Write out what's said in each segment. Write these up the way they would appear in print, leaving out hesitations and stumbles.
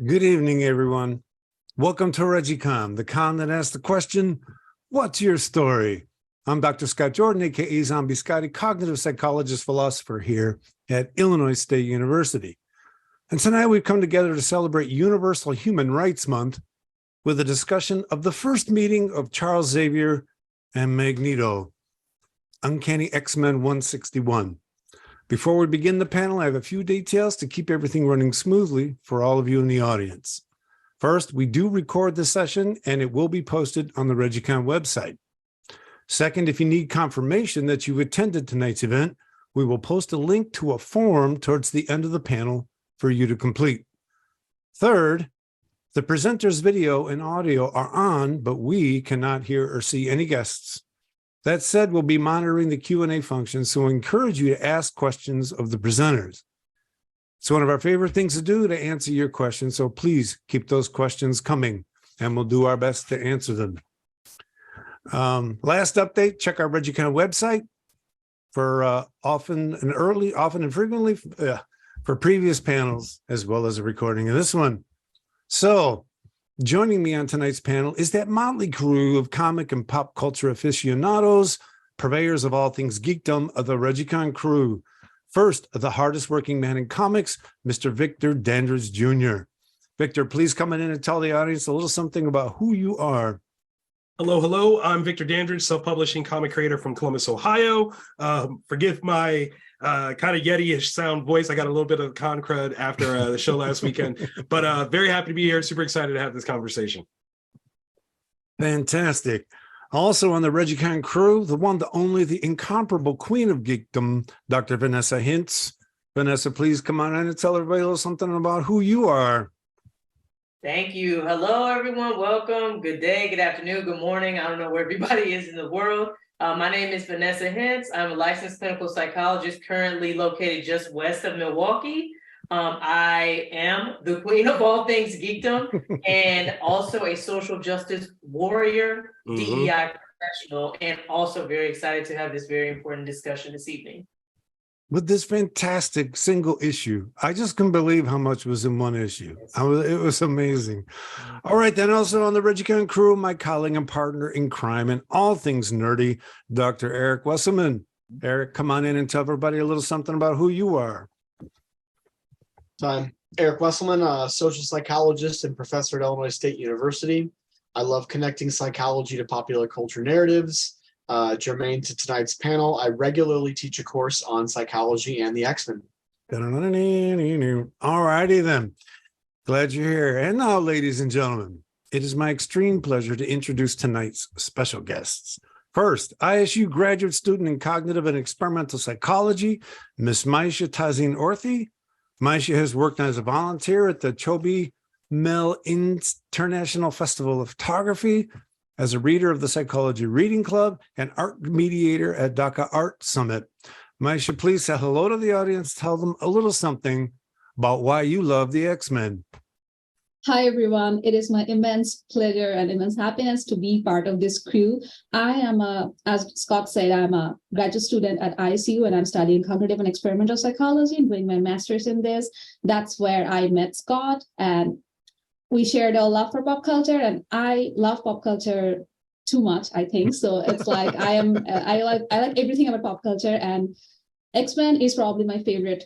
Good evening, everyone. Welcome to ReggieCon, the con that asks the question, what's your story? I'm Dr. Scott Jordan, aka Zombie Scotty, cognitive psychologist, philosopher here at Illinois State University. And tonight we've come together to celebrate Universal Human Rights Month with a discussion of the first meeting of Charles Xavier and Magneto, Uncanny X-Men 161. Before we begin the panel, I have a few details to keep everything running smoothly for all of you in the audience. First, we do record this session and it will be posted on the ReggieCon website. Second, if you need confirmation that you attended tonight's event, we will post a link to a form towards the end of the panel for you to complete. Third, the presenter's video and audio are on, but we cannot hear or see any guests. That said, we'll be monitoring the Q&A function, so we encourage you to ask questions of the presenters. It's one of our favorite things to do to answer your questions, so please keep those questions coming, and we'll do our best to answer them. Last update, check our ReggieCon website for often and frequently for previous panels, as well as a recording of this one. So, joining me on tonight's panel is that motley crew of comic and pop culture aficionados, purveyors of all things geekdom of the ReggieCon crew. First, the hardest working man in comics, Mr. Victor Dandridge Jr. Victor, please come in and tell the audience a little something about who you are. Hello. I'm Victor Dandridge, self-publishing comic creator from Columbus, Ohio. Forgive my kind of Yeti-ish sound voice. I got a little bit of con crud after the show last weekend, but very happy to be here. Super excited to have this conversation. Fantastic. Also on the ReggieCon crew, the one, the only, the incomparable queen of geekdom, Dr. Vanessa Hintz. Vanessa, please come on in and tell everybody a little something about who you are. Thank you. Hello, everyone. Welcome. Good day, good afternoon, good morning. I don't know where everybody is in the world. My name is Vanessa Hintz. I'm a licensed clinical psychologist currently located just west of Milwaukee. I am the queen of all things geekdom and also a social justice warrior, DEI professional, and also very excited to have this very important discussion this evening. With this fantastic single issue, I just couldn't believe how much was in one issue. It was amazing. All right, then also on the ReggieCon crew, my colleague and partner in crime and all things nerdy, Dr. Eric Wesselmann. Eric, come on in and tell everybody a little something about who you are. I'm Eric Wesselmann, a social psychologist and professor at Illinois State University. I love connecting psychology to popular culture narratives. Germane to tonight's panel, I regularly teach a course on psychology and the X-Men. All righty then. Glad you're here. And now, ladies and gentlemen, it is my extreme pleasure to introduce tonight's special guests. First, ISU graduate student in cognitive and experimental psychology, Miss Maisha Tahsin Orthy. Maisha has worked as a volunteer at the Chobe Mel International Festival of Photography, as a reader of the Psychology Reading Club, and art mediator at Dhaka Art Summit. Maisha, please say hello to the audience. Tell them a little something about why you love the X-Men. Hi, everyone. It is my immense pleasure and immense happiness to be part of this crew. I am, as Scott said, I'm a graduate student at ISU, and I'm studying cognitive and experimental psychology and doing my master's in this. That's where I met Scott, and we shared a love for pop culture, and I love pop culture too much, I think. So it's like I like everything about pop culture, and X-Men is probably my favorite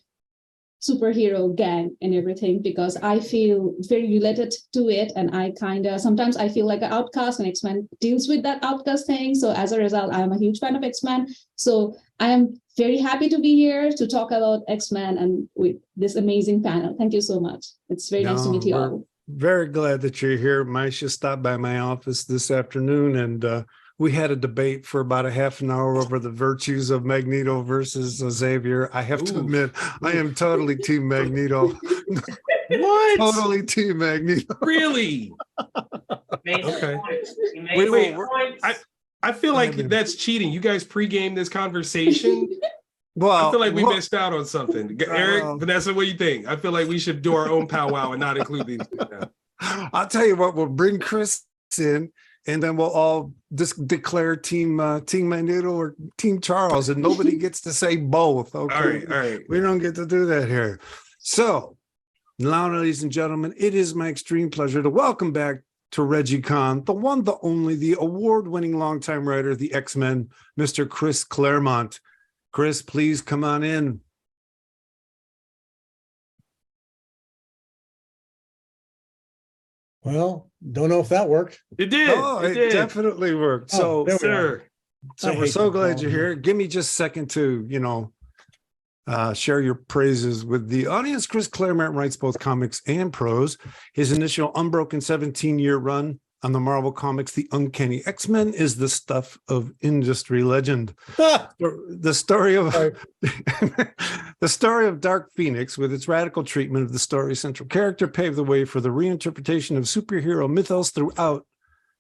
superhero gang and everything, because I feel very related to it, and I sometimes I feel like an outcast, and X-Men deals with that outcast thing. So as a result, I am a huge fan of X-Men. So I am very happy to be here to talk about X-Men and with this amazing panel. Thank you so much. It's very nice to meet you all. Very glad that you're here. Maisha stopped by my office this afternoon, and we had a debate for about a half an hour over the virtues of Magneto versus Xavier. I have to admit, I am totally team Magneto. What? Totally team Magneto. Really? Okay. Wait. I feel like that's cheating. You guys pregame this conversation. Well, I feel like we missed out on something. Eric, Vanessa, what do you think? I feel like we should do our own powwow and not include these. I'll tell you what, we'll bring Chris in, and then we'll all just declare team Magneto or team Charles, and nobody gets to say both. Okay? All right. We don't get to do that here. So Now, ladies and gentlemen, it is my extreme pleasure to welcome back to ReggieCon, the one, the only, the award-winning longtime writer of the X-Men, Mr. Chris Claremont. Chris, please come on in. Well, don't know if that worked. It did. Oh, it it did. definitely worked. Oh, So, there we are. Sir. so I we're hate so that glad you're technology. here. Give me just a second to, share your praises with the audience. Chris Claremont writes both comics and prose. His initial unbroken 17-year run on the Marvel Comics, The Uncanny X-Men, is the stuff of industry legend. The story of Sorry. the story of Dark Phoenix, with its radical treatment of the story's central character, paved the way for the reinterpretation of superhero mythos throughout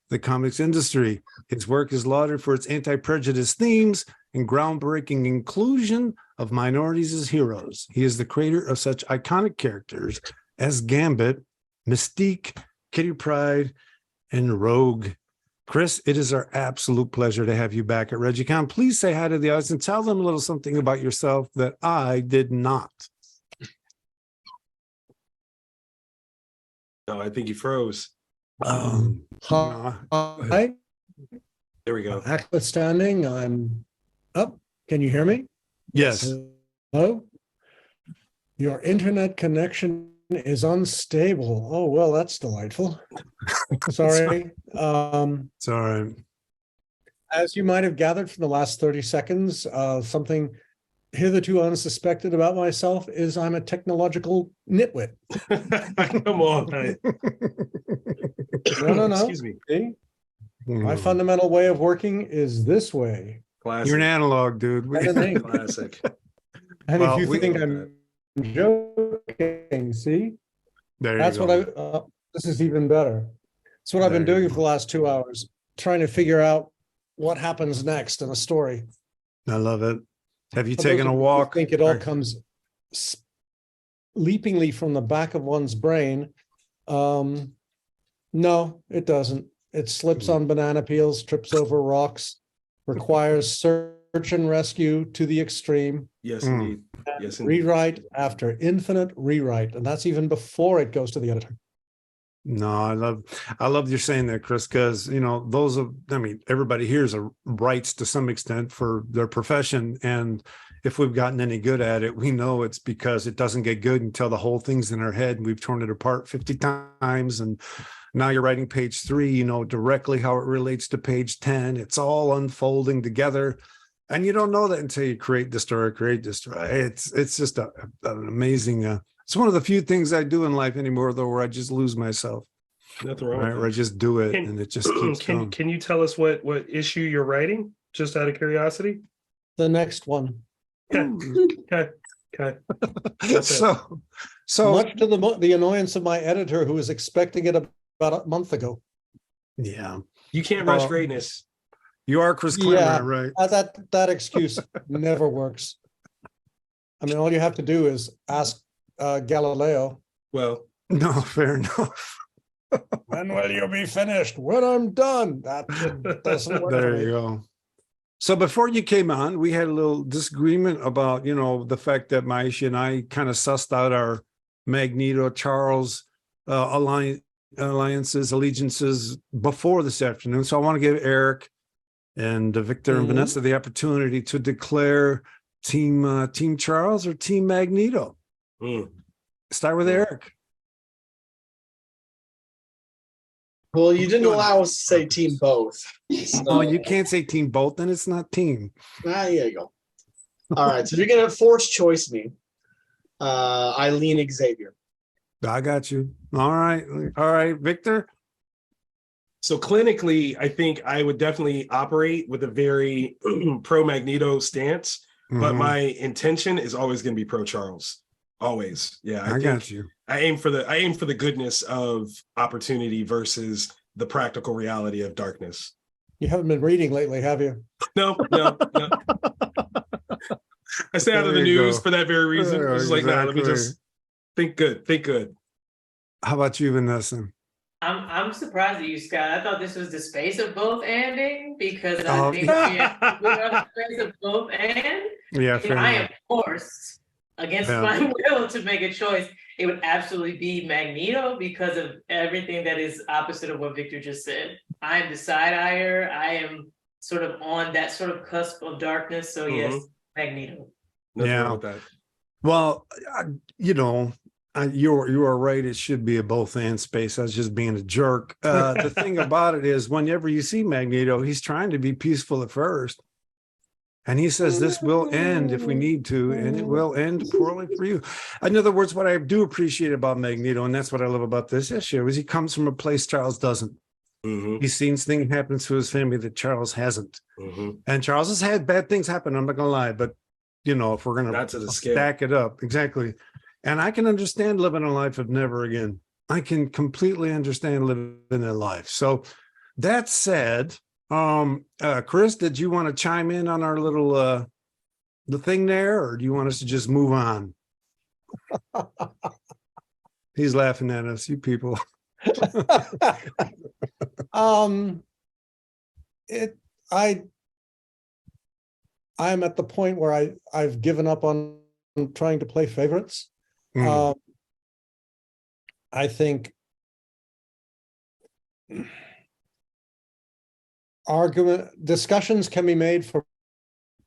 the comics industry. His work is lauded for its anti-prejudice themes and groundbreaking inclusion of minorities as heroes. He is the creator of such iconic characters as Gambit, Mystique, Kitty Pryde, and Rogue. Chris, it is our absolute pleasure to have you back at ReggieCon. Please say hi to the audience and tell them a little something about yourself that I did not. No, I think he froze. Hi, There we go. notwithstanding, I'm up. Can you hear me? Yes. Hello? Your internet connection is unstable. Oh, well, that's delightful. Sorry. It's all right. As you might have gathered from the last 30 seconds, something hitherto unsuspected about myself is I'm a technological nitwit. Come on. No. Excuse me. See? My fundamental way of working is this way. Classic. You're an analog, dude. And an ink. Classic. And Well, if you we- think I'm joking, see? There you That's go. what this is even better. It's what I've been There you doing for the last 2 hours, trying to figure out what happens next in a story. I love it. Have you For taken those a of you who walk? think it all Or- comes leapingly from the back of one's brain. No, it doesn't. It slips on banana peels, trips over rocks, requires search and rescue to the extreme, Yes, Mm. indeed. Yes, indeed. rewrite after infinite rewrite. And that's even before it goes to the editor. No, I love you're saying that, Chris, because everybody here writes to some extent for their profession. And if we've gotten any good at it, we know it's because it doesn't get good until the whole thing's in our head and we've torn it apart 50 times. And now you're writing page 3, you know directly how it relates to page 10. It's all unfolding together. And you don't know that until you create the story. It's just an amazing. It's one of the few things I do in life anymore, though, where I just lose myself. Nothing wrong Right, with where I that. just do it Can- and it just keeps going. Can you tell us what issue you're writing? Just out of curiosity. The next one. Okay. So Much to the annoyance of my editor, who was expecting it about a month ago. yeah, You can't rush Well, greatness. you are Chris Yeah. Claremont, right? That excuse never works. I mean, all you have to do is ask Galileo, Well, No, fair enough. when will you be finished? When I'm done. That doesn't work. There for you me. go. So before you came on, we had a little disagreement about, the fact that Maisha and I kind of sussed out our Magneto Charles allegiances before this afternoon. So I want to give Eric and Victor and Mhm. Vanessa the opportunity to declare Team Charles or Team Magneto. mm, Start with Eric. Well, you didn't allow us to say team both. Oh, you can't say team both, then it's not team. There you go. All right, so if you're gonna force choice me, I lean Xavier. I got you. All right, Victor. so clinically, I think I would definitely operate with a very pro Magneto stance, but Mhm. my intention is always going to be pro Charles. Always. Yeah. I think got you. I aim for the goodness of opportunity versus the practical reality of darkness. You haven't been reading lately, have you? No. I stay out of the There you news go. for that very reason. Yeah, It's just like, nah, let me exactly. just think good. How about you, Vanessa? I'm surprised at you, Scott. I thought this was the space of both ending because Oh. I think we are the space of both and Yeah, fair I enough. am forced against Yeah. my will to make a choice. it would absolutely be Magneto because of everything that is opposite of what Victor just said. I am the side-eyer. I am sort of on that sort of cusp of darkness. So yes, Magneto. Nothing Yeah. wrong with that. Well, you are right. It should be a both and space. I was just being a jerk. The thing about it is, whenever you see Magneto, he's trying to be peaceful at first. And he says this will end if we need to, and it will end poorly for you. In other words, what I do appreciate about Magneto, and that's what I love about this issue, is he comes from a place Charles doesn't. He's seen things happen to his family that Charles hasn't. And Charles has had bad things happen, I'm not going to lie, but if we're going to stack it up, exactly. And I can understand living a life of never again. I can completely understand living that life. So that said, Chris, did you want to chime in on our little the thing there, or do you want us to just move on? He's laughing at us, you people. I'm at the point where I've given up on trying to play favorites. I think discussions can be made for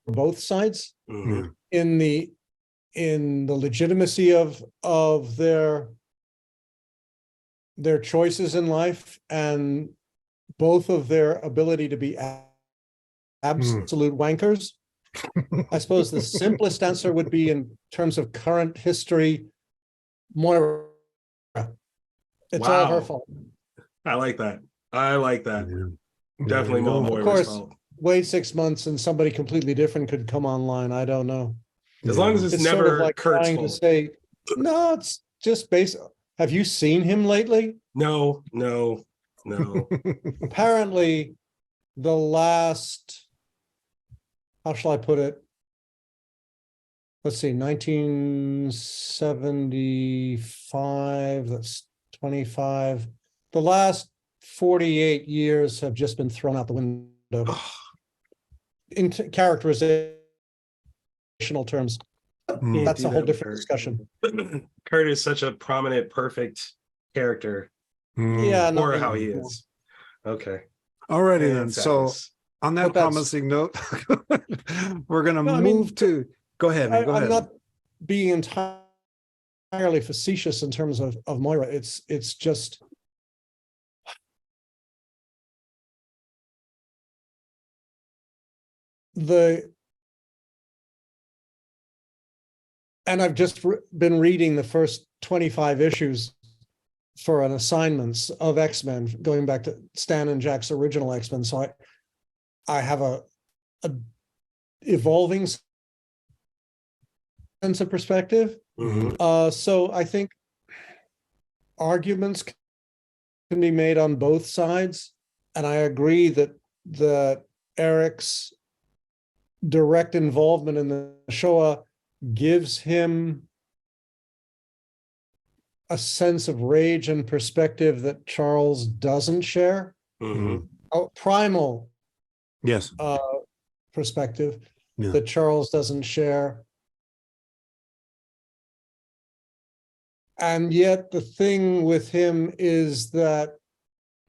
both sides in the legitimacy of their choices in life, and both of their ability to be absolute wankers. I suppose the simplest answer would be, in terms of current history, Moira. It's all her fault. I like that. Yeah. Definitely more Moira's Of course, fault. wait 6 months and somebody completely different could come online. I don't know. As long as it's never sort of like Kurt's trying fault. to say, no, it's just based. Have you seen him lately? No. Apparently, the last, how shall I put it? Let's see, 1975, that's 25. The last 48 years have just been thrown out the window. In characterizational terms. That's a whole different discussion. Kurt is such a prominent, perfect character. Yeah, Or how he is. Okay. Alrighty then. So on that promising note, we're going to move to. Go ahead. Man, go ahead. I'm not being entirely facetious in terms of Moira. It's just and I've just been reading the first 25 issues for an assignments of X-Men, going back to Stan and Jack's original X-Men. So I have a evolving sense of perspective. So I think arguments can be made on both sides, and I agree that Eric's direct involvement in the Shoah gives him a sense of rage and perspective that Charles doesn't share. Primal perspective that Charles doesn't share. And yet the thing with him is that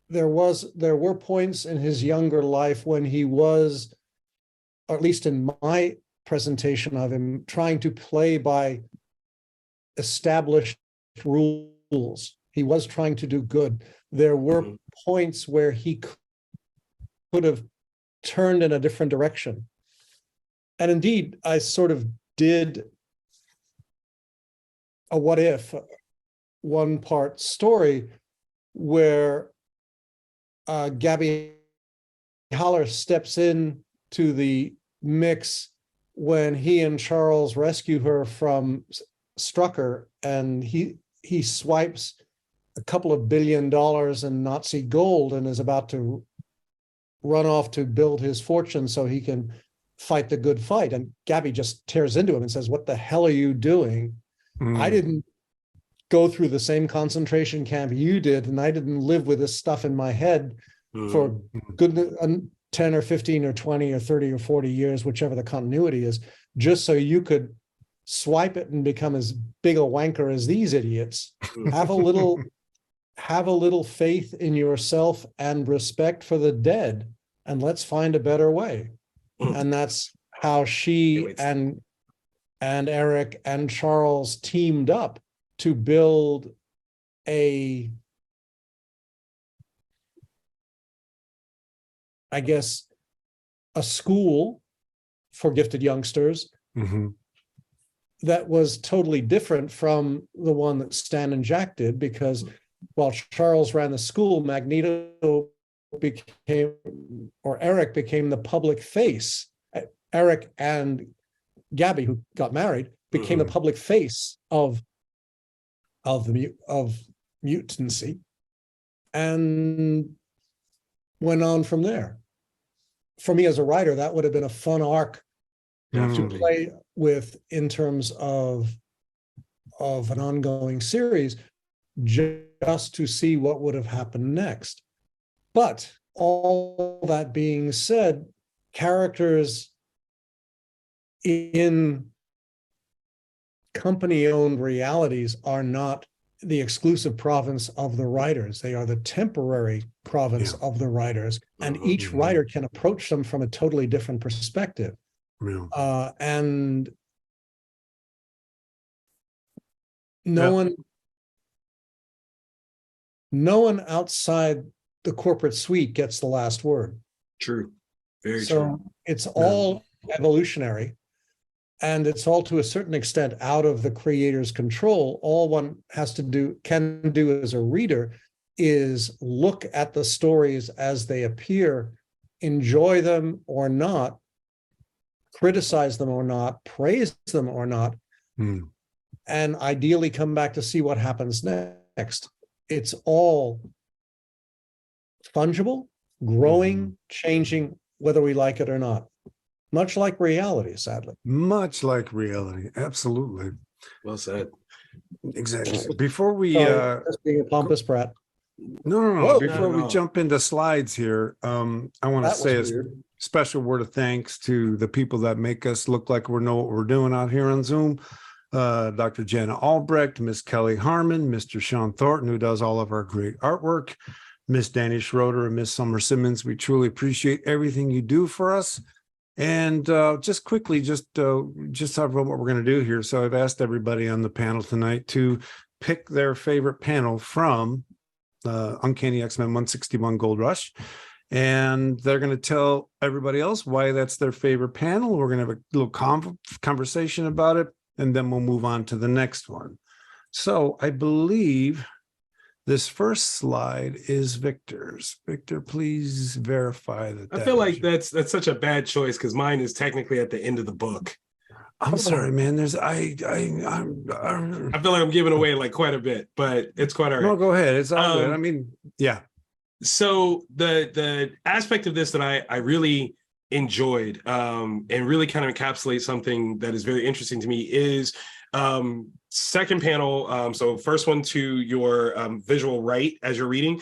there were points in his younger life when he was, or at least in my presentation of him, trying to play by established rules. He was trying to do good. There were points where he could have turned in a different direction. And indeed, I sort of did a what if one-part story where Gabby Haller steps in to the mix when he and Charles rescue her from Strucker, and he swipes a couple of $1 billion in Nazi gold and is about to run off to build his fortune so he can fight the good fight. And Gabby just tears into him and says, "What the hell are you doing? I didn't go through the same concentration camp you did, and I didn't live with this stuff in my head for good 10 or 15 or 20 or 30 or 40 years, whichever the continuity is, just so you could swipe it and become as big a wanker as these idiots. Have a little faith in yourself and respect for the dead, and let's find a better way. And that's how she and Eric and Charles teamed up to build a, I guess, a school for gifted youngsters that was totally different from the one that Stan and Jack did, because while Charles ran the school, Magneto became, or Eric became, the public face. Eric and Gabby, who got married, became the public face of mutancy, and went on from there. For me as a writer, that would have been a fun arc to play with in terms of an ongoing series, just to see what would have happened next. But all that being said, characters in company-owned realities are not the exclusive province of the writers. They are the temporary province of the writers, and each writer can approach them from a totally different perspective. And no one outside the corporate suite gets the last word. True. Very true. So it's all evolutionary, and it's all to a certain extent out of the creator's control. All one can do as a reader is look at the stories as they appear, enjoy them or not, criticize them or not, praise them or not, and ideally come back to see what happens next. It's all fungible, growing, changing, whether we like it or not. Much like reality, sadly. Much like reality, absolutely. Well said. Exactly. Before we just being a pompous brat. No. Before we jump into slides here, I want to say a special word of thanks to the people that make us look like we know what we're doing out here on Zoom. Dr. Jenna Albrecht, Miss Kelly Harmon, Mr. Sean Thornton, who does all of our great artwork, Miss Danny Schroeder, and Miss Summer Simmons. We truly appreciate everything you do for us. And just quickly, just talk about what we're going to do here. So I've asked everybody on the panel tonight to pick their favorite panel from Uncanny X-Men 161 Gold Rush. And they're going to tell everybody else why that's their favorite panel. We're going to have a little conversation about it, and then we'll move on to the next one. So I believe this first slide is Victor's. Victor, please verify that. I feel like that's such a bad choice because mine is technically at the end of the book. I'm sorry, man. I feel like I'm giving away like quite a bit, but it's quite all right. No, go ahead. It's all good. I mean, yeah. So the aspect of this that I really enjoyed and really kind of encapsulate something that is very interesting to me is second panel. So first one to your visual right as you're reading.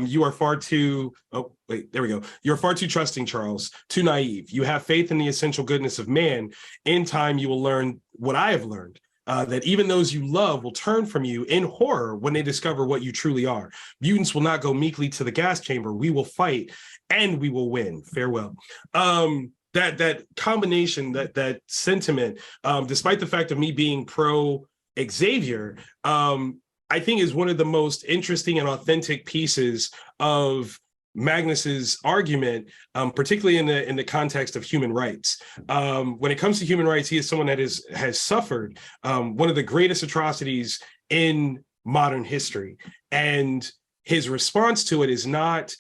You are far too, oh, wait, there we go. You're far too trusting, Charles, too naive. You have faith in the essential goodness of man. In time, you will learn what I have learned. That even those you love will turn from you in horror when they discover what you truly are. Mutants will not go meekly to the gas chamber. We will fight and we will win. Farewell. That combination, that sentiment, despite the fact of me being pro Xavier, I think is one of the most interesting and authentic pieces of Magnus's argument, particularly in the context of human rights. When it comes to human rights, he is someone that has suffered one of the greatest atrocities in modern history, and his response to it is not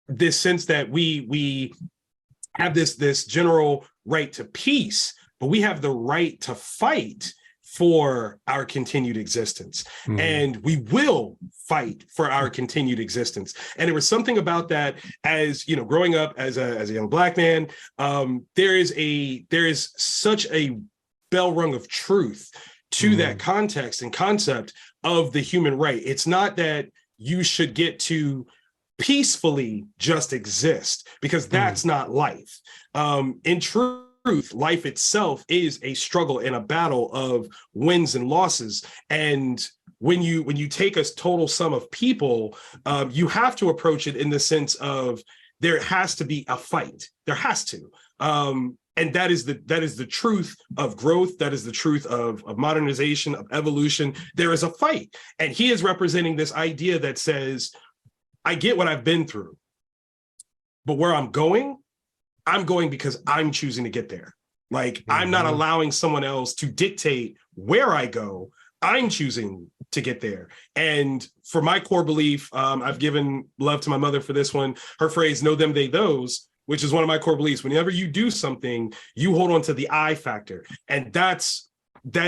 this sense that we have this general right to peace, but we have the right to fight for our continued existence. And we will fight for our continued existence. And there was something about that, as you know, growing up as a young Black man, there is such a bell rung of truth to that context and concept of the human right. It's not that you should get to peacefully just exist, because that's not life. In truth, truth, life itself is a struggle and a battle of wins and losses. And when you take a total sum of people, you have to approach it in the sense of there has to be a fight. There has to. And that is the truth of growth. That is the truth of modernization, of evolution. There is a fight. And he is representing this idea that says, I get what I've been through, but where I'm going because I'm choosing to get there. Like, I'm not allowing someone else to dictate where I go. I'm choosing to get there. And for my core belief, I've given love to my mother for this one, her phrase, know them, they, those, which is one of my core beliefs. Whenever you do something, you hold on to the I factor. And that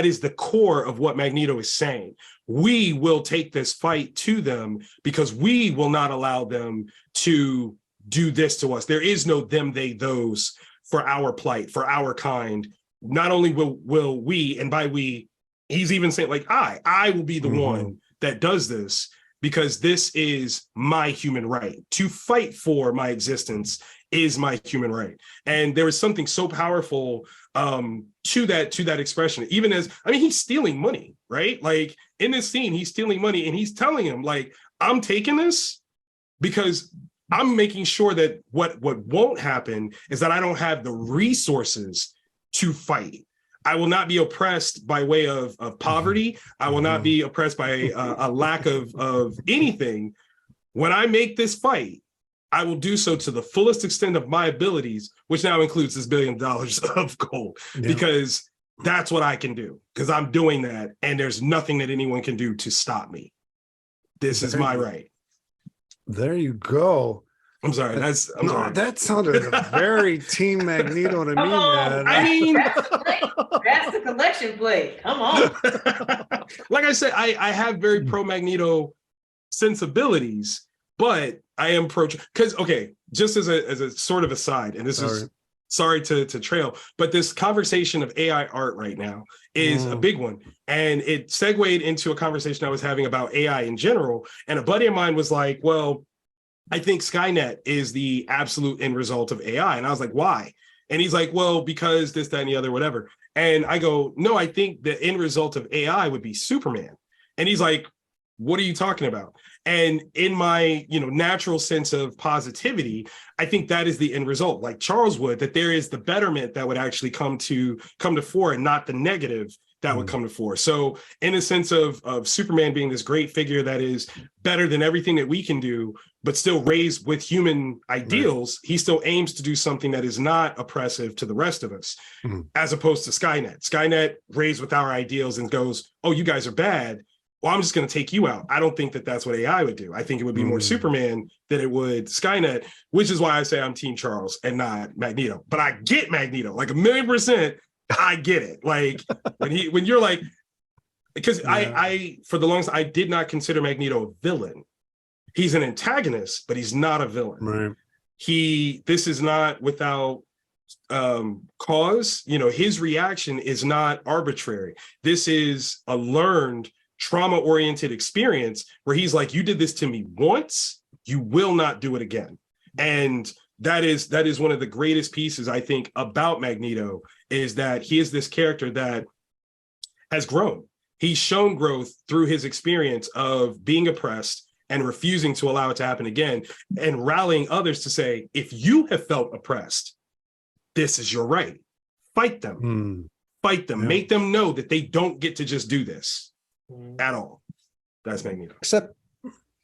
is the core of what Magneto is saying. We will take this fight to them because we will not allow them to do this to us. There is no them, they, those for our plight, for our kind. Not only will we, and by we, he's even saying like, I will be the one that does this because this is my human right. To fight for my existence is my human right. And there is something so powerful to that expression, even as, I mean, he's stealing money, right? Like in this scene, he's stealing money and he's telling him like, I'm taking this because I'm making sure that what won't happen is that I don't have the resources to fight. I will not be oppressed by way of poverty. I will not be oppressed by a lack of anything. When I make this fight, I will do so to the fullest extent of my abilities, which now includes this $1 billion of gold, because that's what I can do, because I'm doing that. And there's nothing that anyone can do to stop me. This is my right. There you go. I'm sorry. That sounded very Team Magneto to me, man. I mean, that's the collection plate. Come on. Like I said, I have very pro Magneto sensibilities, but I am pro, because just as a sort of aside, and this is sorry to trail, but this conversation of AI art right now is a big one. And it segued into a conversation I was having about AI in general. And a buddy of mine was like, well, I think Skynet is the absolute end result of AI. And I was like, why? And he's like, well, because this, that, and the other, whatever. And I go, no, I think the end result of AI would be Superman. And he's like, what are you talking about? And in my, natural sense of positivity, I think that is the end result. Like Charles would, that there is the betterment that would actually come to fore and not the negative that would come to fore. So in a sense of Superman being this great figure that is better than everything that we can do, but still raised with human ideals, he still aims to do something that is not oppressive to the rest of us, as opposed to Skynet. Skynet raised with our ideals and goes, oh, you guys are bad. Well, I'm just going to take you out. I don't think that that's what AI would do. I think it would be more Superman than it would Skynet, which is why I say I'm Team Charles and not Magneto. But I get Magneto, like 1,000,000%. I get it. Like when you're like, because I for the longest, I did not consider Magneto a villain. He's an antagonist, but he's not a villain. Right. This is not without cause. His reaction is not arbitrary. This is a learned, trauma-oriented experience where he's like, you did this to me once, you will not do it again. And that is one of the greatest pieces, I think, about Magneto, is that he is this character that has grown. He's shown growth through his experience of being oppressed and refusing to allow it to happen again, and rallying others to say, if you have felt oppressed, this is your right. Fight them. Fight them. Make them know that they don't get to just do this at all. That's Magneto. Except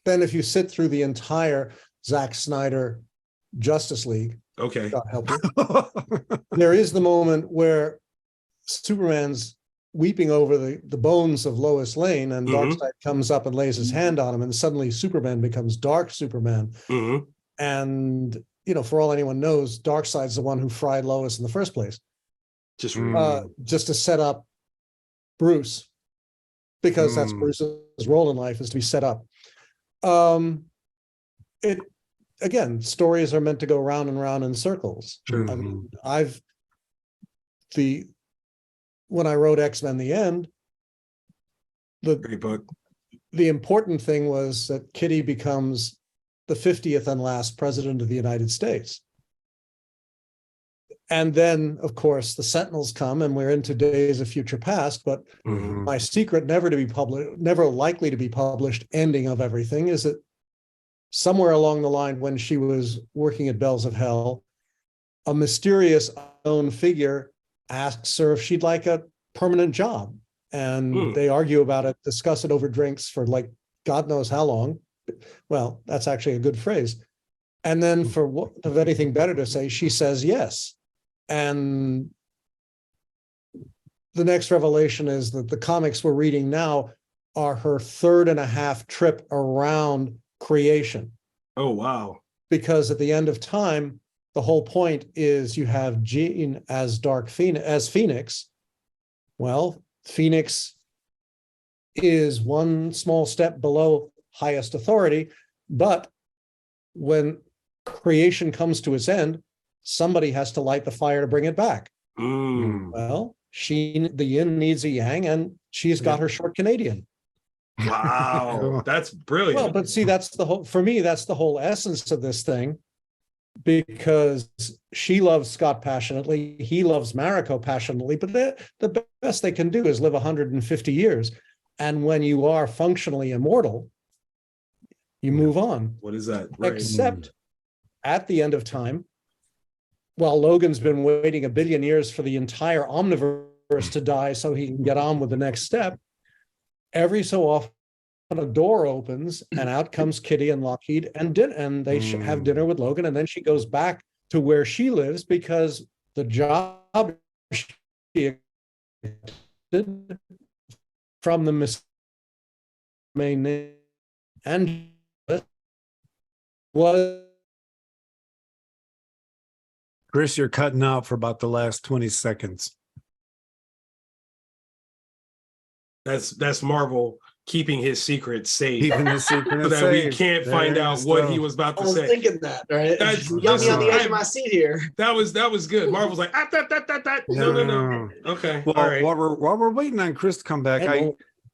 then if you sit through the entire Zack Snyder Justice League, God help you, there is the moment where Superman's weeping over the bones of Lois Lane, and Darkseid comes up and lays his hand on him, and suddenly Superman becomes Dark Superman. And for all anyone knows, Darkseid's the one who fried Lois in the first place, just to set up Bruce, because that's Bruce's role in life, is to be set up. Again, stories are meant to go round and round in circles. I mean, when I wrote X-Men The End, great book. The important thing was that Kitty becomes the 50th and last president of the United States. And then, of course, the Sentinels come, and we're into Days of Future Past. But my secret, never likely to be published ending of everything is that somewhere along the line, when she was working at Bells of Hell, a mysterious unknown figure asks her if she'd like a permanent job. And they argue about it, discuss it over drinks for like God knows how long. Well, that's actually a good phrase. And then for what of anything better to say, she says yes. And the next revelation is that the comics we're reading now are her 3.5 trip around creation. Oh, wow. Because at the end of time, the whole point is you have Jean as Phoenix. Well, Phoenix is one small step below highest authority, but when creation comes to its end, somebody has to light the fire to bring it back. Well, the yin needs a yang, and she's got her short Canadian. Wow, that's brilliant. Well, but see, that's the whole essence of this thing, because she loves Scott passionately, he loves Mariko passionately, but the best they can do is live 150 years. And when you are functionally immortal, you move on. What is that? Right. Except at the end of time, while Logan's been waiting 1 billion years for the entire omniverse to die so he can get on with the next step, every so often a door opens and out comes Kitty and Lockheed and they have dinner with Logan, and then she goes back to where she lives because the job she did from the main name and was. Chris, you're cutting out for about the last 20 seconds. That's Marvel keeping his secret safe. Keeping his secret so that safe. we can't find out what he was about to I was say. thinking that, right? That's- You got me on the listen, edge of my seat here. That was good. Marvel's like, that. No. Okay. Well, All right. while we're waiting on Chris to come back,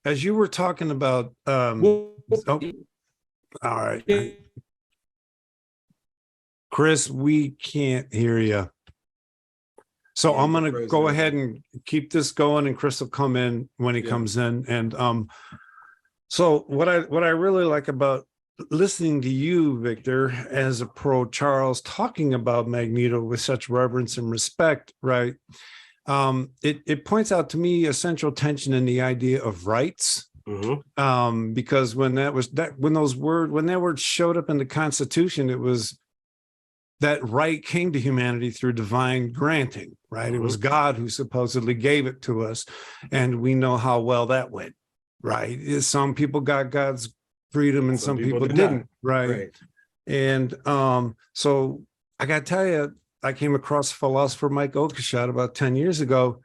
as you were talking about, all right. Chris, we can't hear you. So I'm going to go ahead and keep this going, and Chris will come in when he comes in. And so what I really like about listening to you, Victor, as a pro Charles, talking about Magneto with such reverence and respect, right? It points out to me a central tension in the idea of rights. Because when that word showed up in the Constitution, it was that right came to humanity through divine granting, right? It was God who supposedly gave it to us, and we know how well that went, right? Some people got God's freedom and some people didn't, right? And so I got to tell you, I came across philosopher Mike Oakeshott about 10 years ago,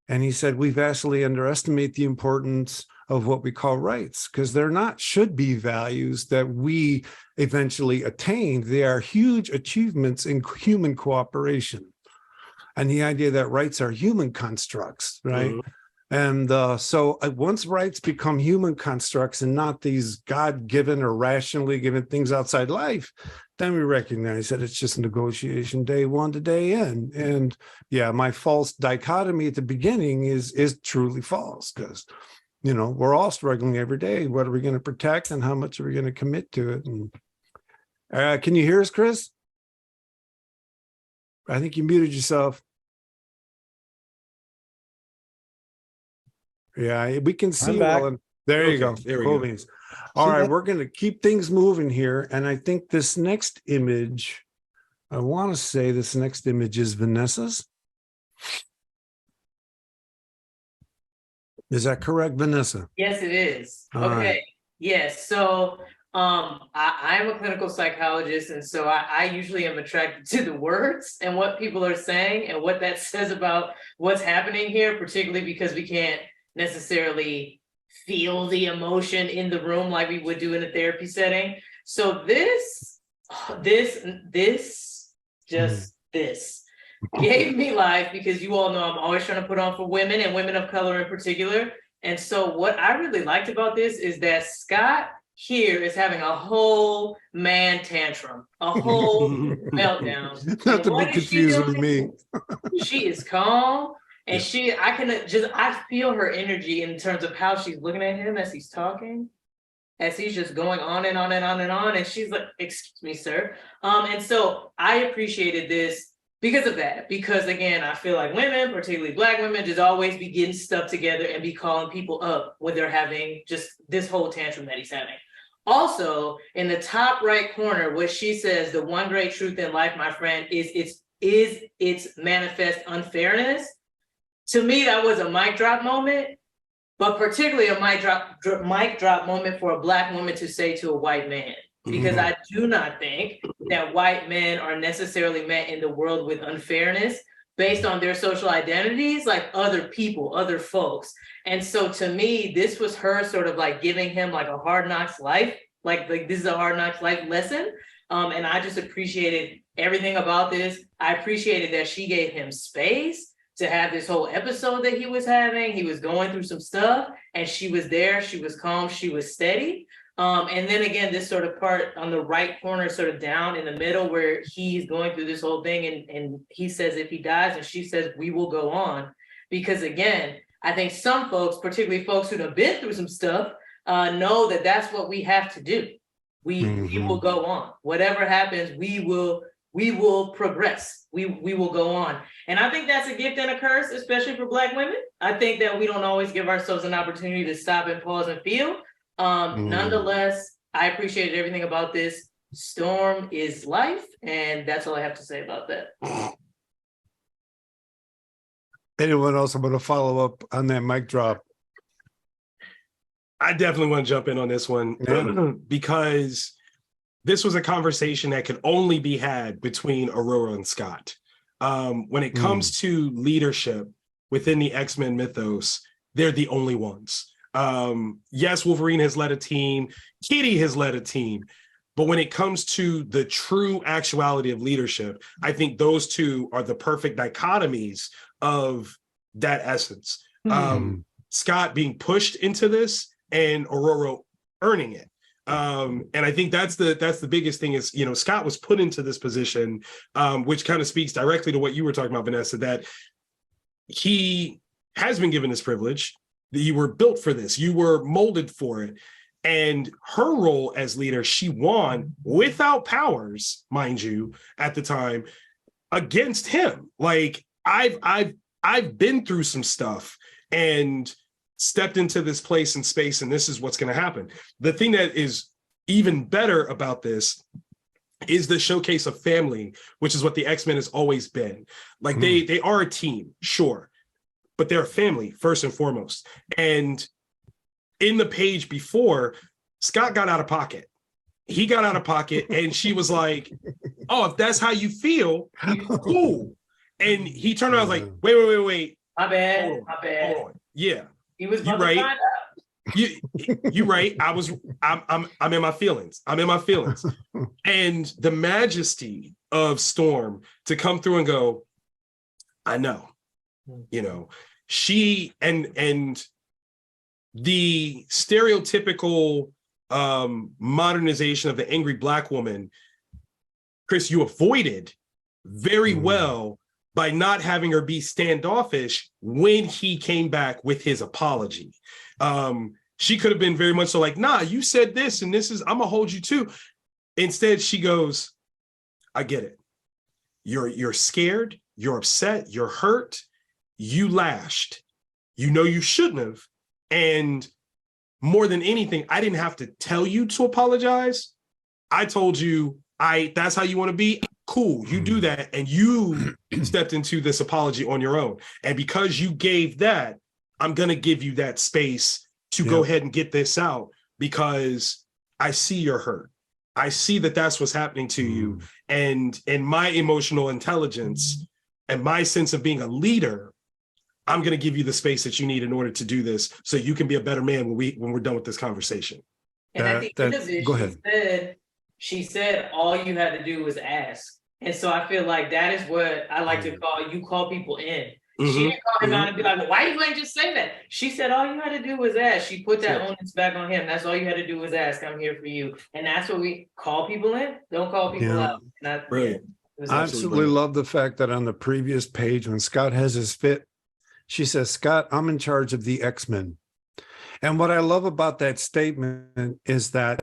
and he said, we vastly underestimate the importance of what we call rights, because they're not should be values that we eventually attained. They are huge achievements in human cooperation. And the idea that rights are human constructs, right? And so once rights become human constructs and not these God-given or rationally given things outside life, then we recognize that it's just a negotiation day one to day end. And yeah, my false dichotomy at the beginning is truly false, because we're all struggling every day. What are we going to protect, and how much are we going to commit to it? And can you hear us, Chris? I think you muted yourself. Yeah, we can see. Well, there you go. There we go. All right, we're going to keep things moving here. And I think this next image, I want to say this next image is Vanessa's. Is that correct, Vanessa? Yes, it is. All Okay. right. Yes. So I'm a clinical psychologist, and so I usually am attracted to the words and what people are saying and what that says about what's happening here, particularly because we can't necessarily feel the emotion in the room like we would do in a therapy setting. So this gave me life, because you all know I'm always trying to put on for women and women of color in particular. And so what I really liked about this is that Scott here is having a whole man tantrum, a whole meltdown. Not to What be is she confused with doing? me. She is calm, and Yeah. I feel her energy in terms of how she's looking at him as he's talking, as he's just going on and on and on and on. And she's like, "Excuse me, sir." And so I appreciated this because of that. Because again, I feel like women, particularly Black women, just always be getting stuff together and be calling people up when they're having just this whole tantrum that he's having. Also, in the top right corner, what she says, "The one great truth in life, my friend, is its manifest unfairness." To me, that was a mic drop moment, but particularly a mic drop moment for a Black woman to say to a white man. Because I do not think that white men are necessarily met in the world with unfairness based on their social identities, like other people, other folks. And so to me, this was her sort of like giving him like a hard knocks life, like this is a hard knocks life lesson. And I just appreciated everything about this. I appreciated that she gave him space to have this whole episode that he was having. He was going through some stuff and she was there, she was calm, she was steady. And then again, this sort of part on the right corner, sort of down in the middle where he's going through this whole thing and he says if he dies and she says we will go on. Because again, I think some folks, particularly folks who have been through some stuff, know that that's what we have to do. We will go on. Whatever happens, we will progress. We will go on. And I think that's a gift and a curse, especially for Black women. I think that we don't always give ourselves an opportunity to stop and pause and feel. Nonetheless, I appreciated everything about this. Storm is life, and that's all I have to say about that. Anyone else want to follow up on that mic drop? I definitely want to jump in on this one because this was a conversation that could only be had between Aurora and Scott. When it comes to leadership within the X-Men mythos, they're the only ones. Yes, Wolverine has led a team, Kitty has led a team, but when it comes to the true actuality of leadership, I think those two are the perfect dichotomies of that essence. Scott being pushed into this and Aurora earning it. And I think that's the biggest thing is, you know, Scott was put into this position, which kind of speaks directly to what you were talking about, Vanessa, that he has been given this privilege. You were built for this. You were molded for it. And her role as leader, she won without powers, mind you, at the time, against him. Like I've been through some stuff and stepped into this place and space, and this is what's going to happen. The thing that is even better about this is the showcase of family, which is what the X-Men has always been. Like they are a team, sure, but they're a family first and foremost. And in the page before, Scott got out of pocket. He got out of pocket and she was like, "Oh, if that's how you feel, cool." And he turned around and was like, wait. My bad. Hold on. Yeah. He was you right. You right. I'm in my feelings. And the majesty of Storm to come through and go, I know, you know, she and the stereotypical modernization of the angry Black woman, Chris, you avoided very well by not having her be standoffish when he came back with his apology. She could have been very much so like, nah, you said this and this is, I'm gonna hold you to. Instead, she goes, I get it. You're scared, you're upset, you're hurt, you lashed. You know you shouldn't have. And more than anything, I didn't have to tell you to apologize. I told you, that's how you want to be. Cool, you do that. And you stepped into this apology on your own. And because you gave that, I'm going to give you that space to go ahead and get this out because I see you're hurt. I see that that's what's happening to you. And my emotional intelligence and my sense of being a leader, I'm going to give you the space that you need in order to do this so you can be a better man when we're done with this conversation. And at the end of it, she said all you had to do was ask. And so I feel like that is what I like to call, you call people in. She didn't call him out and be like, well, why you ain't just say that? She said all you had to do was ask. She put that onus back on him. That's all you had to do was ask. I'm here for you. And that's what we call people in. Don't call people out. Brilliant. I absolutely love the fact that on the previous page, when Scott has his fit, she says, Scott, I'm in charge of the X-Men. And what I love about that statement is that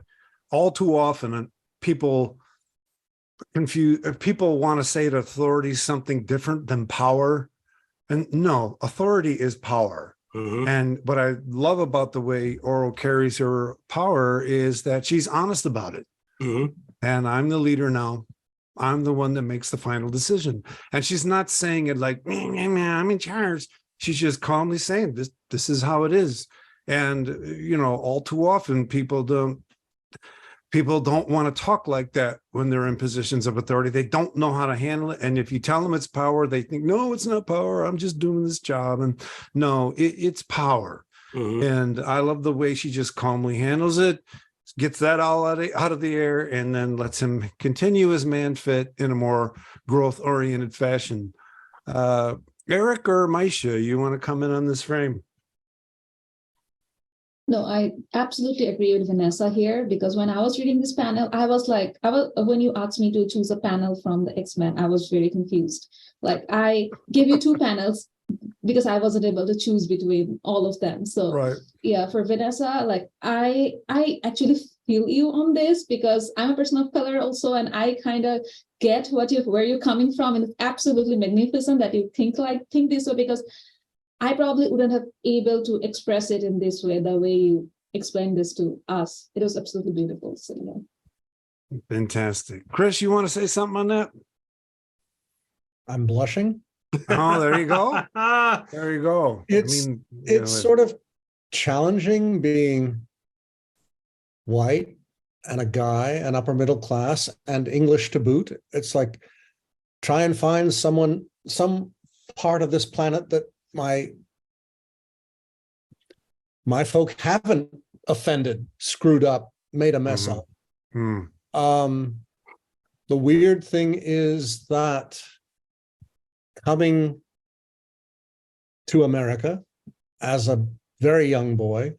all too often people want to say that authority is something different than power. And no, authority is power. And what I love about the way Oro carries her power is that she's honest about it. And I'm the leader now. I'm the one that makes the final decision. And she's not saying it like, I'm in charge. She's just calmly saying this is how it is. And, all too often people don't want to talk like that when they're in positions of authority. They don't know how to handle it. And if you tell them it's power, they think, no, it's not power. I'm just doing this job. And no, it's power. And I love the way she just calmly handles it, gets that all out of the air, and then lets him continue his man fit in a more growth-oriented fashion. Eric or Maisha, you want to come in on this frame? No, I absolutely agree with Vanessa here, because when I was reading this panel, when you asked me to choose a panel from the X-Men, I was very confused. Like, I gave you two panels because I wasn't able to choose between all of them. So yeah, for Vanessa, like I actually feel you on this, because I'm a person of color also, and I kind of get where you're coming from, and it's absolutely magnificent that you think this way, because I probably wouldn't have able to express it in this way, the way you explained this to us. It was absolutely beautiful. So, yeah. Fantastic. Chris, you want to say something on that? I'm blushing. Oh, there you go. There you go. It's sort of challenging being white and a guy and upper middle class and English to boot. It's like, try and find some part of this planet that my folk haven't offended, screwed up, made a mess of. The weird thing is that coming to America as a very young boy,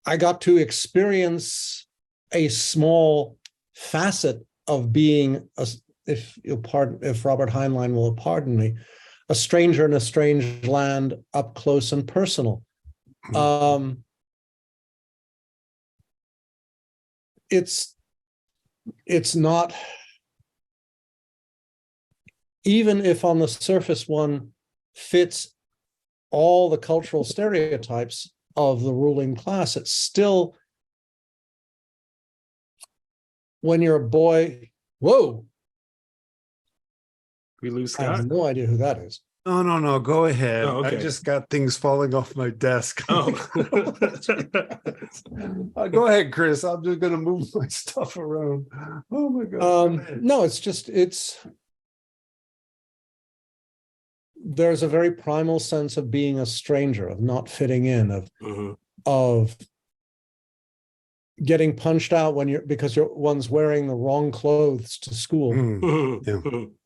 I got to experience a small facet of being if Robert Heinlein will pardon me, a stranger in a strange land, up close and personal. It's not, even if on the surface one fits all the cultural stereotypes of the ruling class, it's still, when you're a boy, whoa. We lose I Scott? have no idea who that is. No. Go ahead. Oh, okay. I just got things falling off my desk. Oh. Go ahead, Chris. I'm just going to move my stuff around. Oh my God. No, there's a very primal sense of being a stranger, of not fitting in, of getting punched out because one's wearing the wrong clothes to school.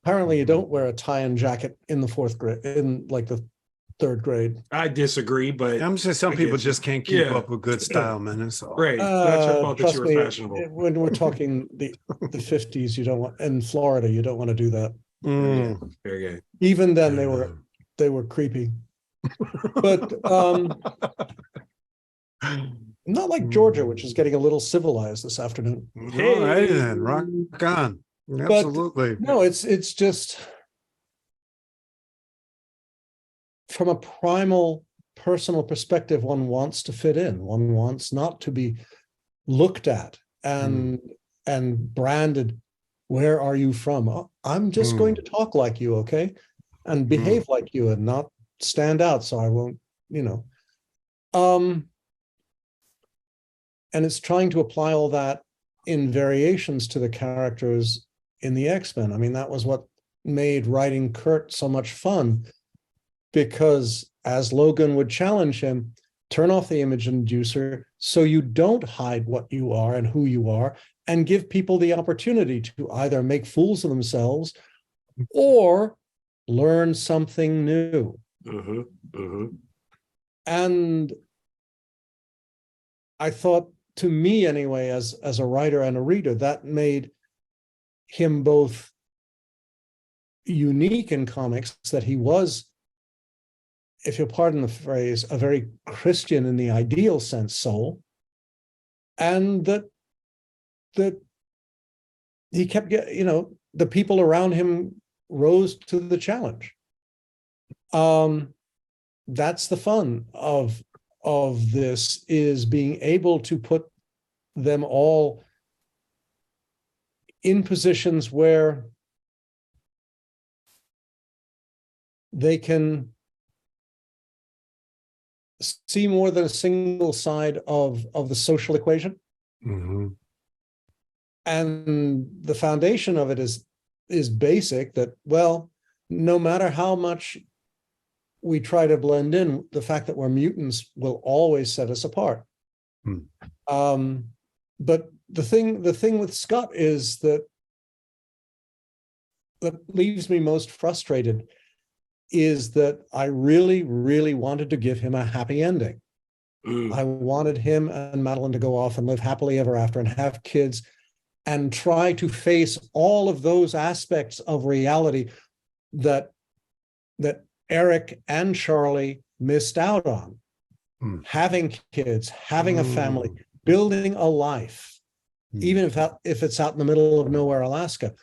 Apparently, you don't wear a tie and jacket in the fourth grade, in like the third grade. I disagree, but I'm just some people just can't keep up with good style, man. That's all. Right. Not your fault that you were fashionable. When we're talking the 50s, you don't want, in Florida, you don't want to do that. Very good. Even then, they were creepy, but not like Georgia, which is getting a little civilized this afternoon. All right, then, rock on. Absolutely. But, no, it's just from a primal personal perspective, one wants to fit in. One wants not to be looked at and branded. Where are you from? Oh, I'm just going to talk like you, okay? And behave like you and not stand out, so I won't, and it's trying to apply all that in variations to the characters in the X-Men. I mean, that was what made writing Kurt so much fun, because as Logan would challenge him, turn off the image inducer so you don't hide what you are and who you are, and give people the opportunity to either make fools of themselves or learn something new. And I thought, to me anyway, as a writer and a reader, that made him both unique in comics, that he was, if you'll pardon the phrase, a very Christian in the ideal sense soul, and that he kept the people around him rose to the challenge. That's the fun of this, is being able to put them all in positions where they can see more than a single side of the social equation. And the foundation of it is basic, that, well, no matter how much we try to blend in, the fact that we're mutants will always set us apart. But the thing with Scott is that leaves me most frustrated is that I really, really wanted to give him a happy ending. I wanted him and Madeline to go off and live happily ever after and have kids and try to face all of those aspects of reality that Eric and Charlie missed out on. Having kids, having a family, building a life, even if it's out in the middle of nowhere, Alaska,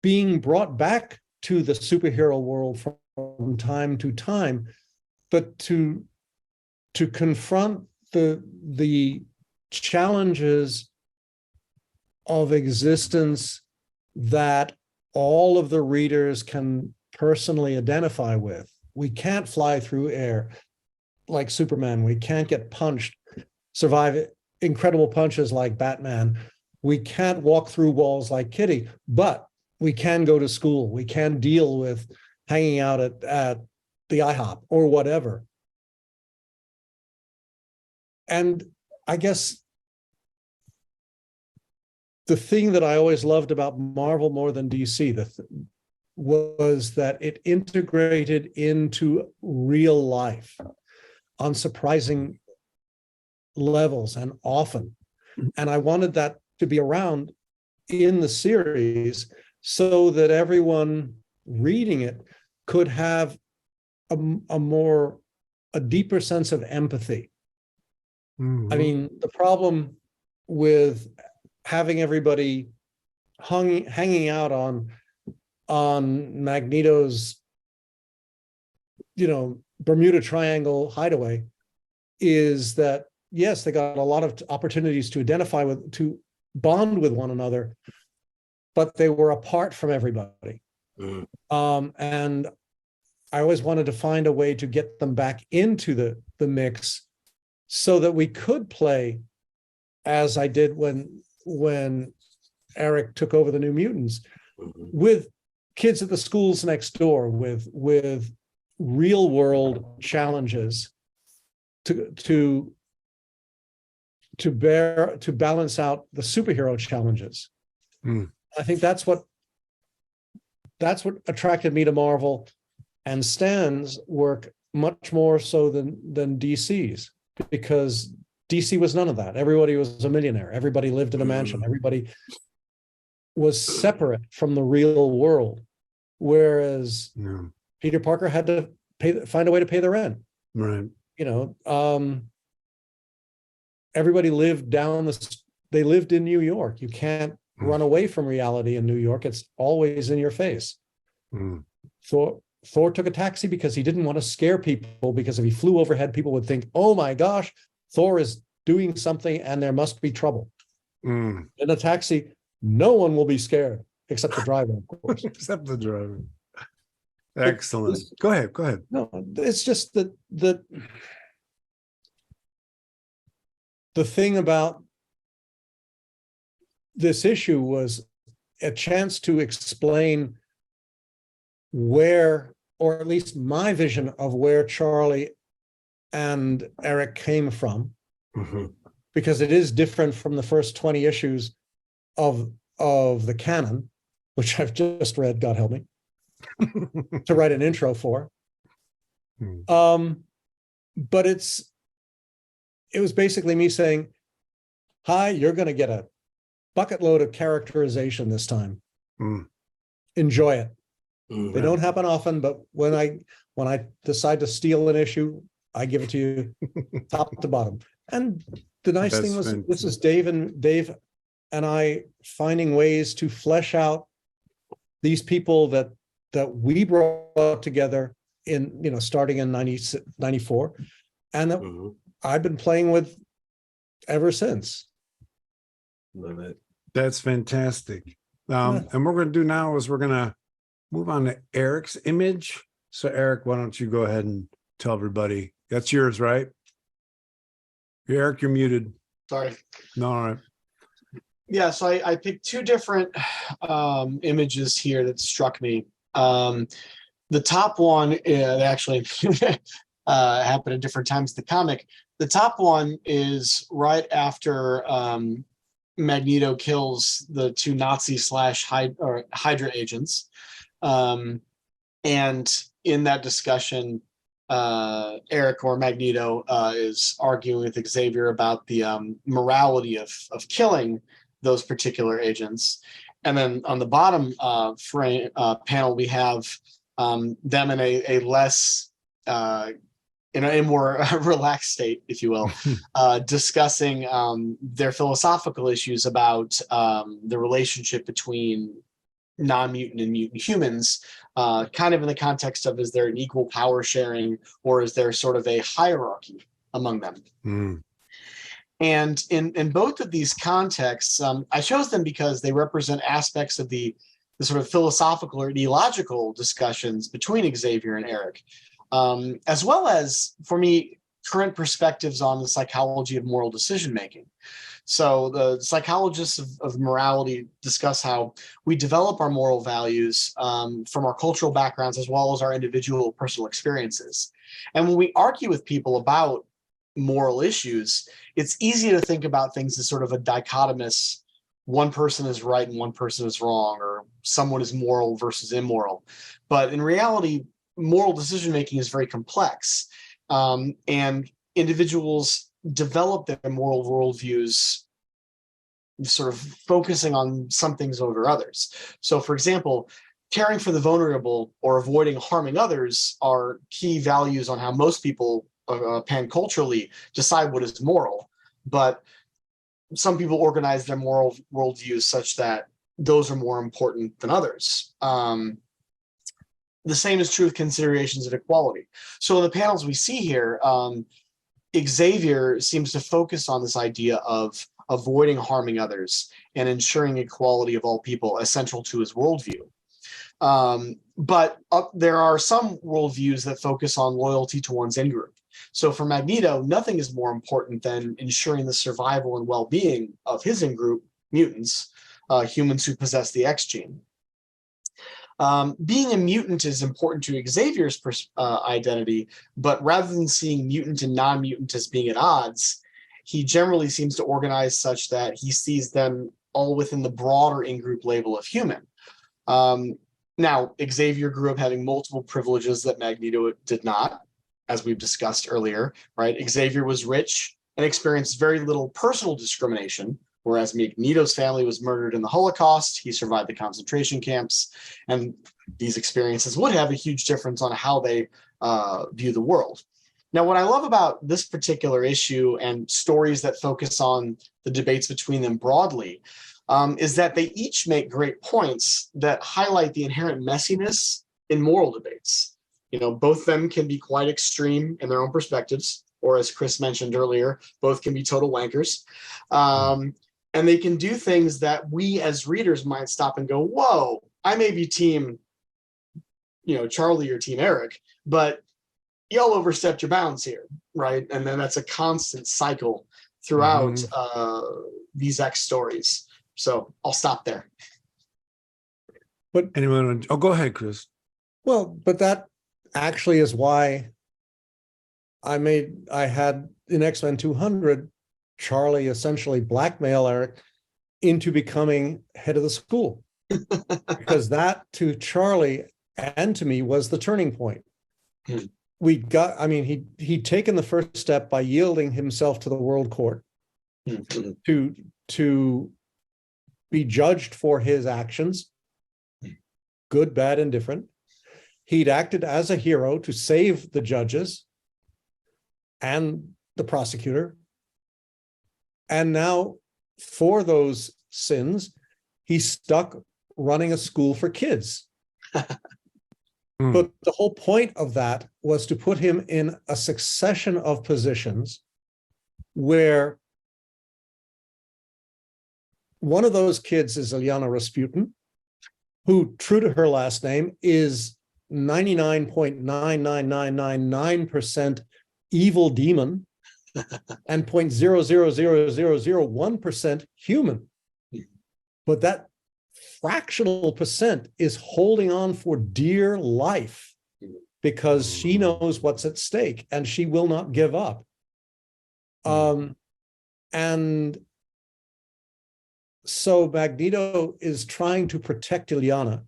being brought back to the superhero world from time to time, but to confront the challenges of existence that all of the readers can personally identify with. We can't fly through air like Superman. We can't get punched, survive incredible punches like Batman. We can't walk through walls like Kitty, but we can go to school. We can deal with hanging out at the IHOP or whatever. And I guess the thing that I always loved about Marvel more than DC was that it integrated into real life on surprising levels and often. And I wanted that to be around in the series so that everyone reading it could have a deeper sense of empathy. I mean, the problem with having everybody hanging out on Magneto's, Bermuda Triangle hideaway is that, yes, they got a lot of opportunities to identify with, to bond with one another, but they were apart from everybody. And I always wanted to find a way to get them back into the mix so that we could play, as I did when Eric took over the New Mutants, with kids at the schools next door, with real world challenges to balance out the superhero challenges. I think that's what attracted me to Marvel and Stan's work much more so than DC's, because DC was none of that. Everybody was a millionaire. Everybody lived in a mansion. Everybody was separate from the real world, whereas Peter Parker had to find a way to pay the rent. Right. Everybody lived they lived in New York. You can't run away from reality in New York. It's always in your face. Thor took a taxi because he didn't want to scare people, because if he flew overhead, people would think, oh my gosh, Thor is doing something and there must be trouble. In a taxi, no one will be scared except the driver, of course. Except the driver. Excellent. Go ahead. No, it's just that the thing about this issue was a chance to explain where, or at least my vision of where Charlie and Eric came from, because it is different from the first 20 issues of the canon, which I've just read, God help me. to write an intro for. But it was basically me saying, hi, you're going to get a bucket load of characterization this time. Enjoy it. They don't happen often, but when I decide to steal an issue, I give it to you top to bottom. And the nice thing was, this is Dave and I finding ways to flesh out these people that we brought together in, starting in 94, and that I've been playing with ever since. Love it. That's fantastic. And what we're going to do now is we're going to move on to Eric's image. So Eric, why don't you go ahead and tell everybody, that's yours, right? Eric, you're muted. Sorry. No, all right. Yeah, so I picked two different images here that struck me. The top one, they actually happened at different times in the comic. The top one is right after Magneto kills the two Nazi / Hydra agents. And in that discussion, Eric or Magneto is arguing with Xavier about the morality of killing those particular agents. And then on the bottom panel, we have them in a less in a more relaxed state, if you will, discussing their philosophical issues about the relationship between non-mutant and mutant humans, kind of in the context of, is there an equal power sharing, or is there sort of a hierarchy among them? And in both of these contexts, I chose them because they represent aspects of the sort of philosophical or ideological discussions between Xavier and Eric, as well as, for me, current perspectives on the psychology of moral decision-making. So the psychologists of morality discuss how we develop our moral values from our cultural backgrounds as well as our individual personal experiences. And when we argue with people about moral issues, it's easy to think about things as sort of a dichotomous, one person is right and one person is wrong, or someone is moral versus immoral. But in reality, moral decision-making is very complex. And individuals develop their moral worldviews sort of focusing on some things over others. So, for example, caring for the vulnerable or avoiding harming others are key values on how most people pan-culturally decide what is moral. But some people organize their moral worldviews such that those are more important than others. The same is true with considerations of equality. So in the panels we see here, Xavier seems to focus on this idea of avoiding harming others and ensuring equality of all people, essential to his worldview. But there are some worldviews that focus on loyalty to one's in-group. So for Magneto, nothing is more important than ensuring the survival and well-being of his in-group mutants, humans who possess the X gene. Being a mutant is important to Xavier's identity, but rather than seeing mutant and non-mutant as being at odds, he generally seems to organize such that he sees them all within the broader in-group label of human. Now, Xavier grew up having multiple privileges that Magneto did not, as we've discussed earlier, right? Xavier was rich and experienced very little personal discrimination, whereas Magneto's family was murdered in the Holocaust. He survived the concentration camps, and these experiences would have a huge difference on how they view the world. Now, what I love about this particular issue and stories that focus on the debates between them broadly is that they each make great points that highlight the inherent messiness in moral debates. You know, both of them can be quite extreme in their own perspectives, or as Chris mentioned earlier, both can be total wankers. And they can do things that we as readers might stop and go, whoa, I may be team, Charlie or team Eric, but y'all overstepped your bounds here, right? And then that's a constant cycle throughout these X stories. So I'll stop there. But anyone? Oh, go ahead, Chris. Well, but that actually is why I had in X-Men 200, Charlie essentially blackmail Eric into becoming head of the school. Because that to Charlie and to me was the turning point. Hmm. He'd taken the first step by yielding himself to the World Court to be judged for his actions, good, bad, and different. He'd acted as a hero to save the judges and the prosecutor. And now, for those sins, he's stuck running a school for kids. But the whole point of that was to put him in a succession of positions where one of those kids is Ilyana Rasputin, who, true to her last name, is 99.99999% evil demon and 0.000001% human. But that fractional percent is holding on for dear life because she knows what's at stake and she will not give up. And so Magneto is trying to protect Ilyana,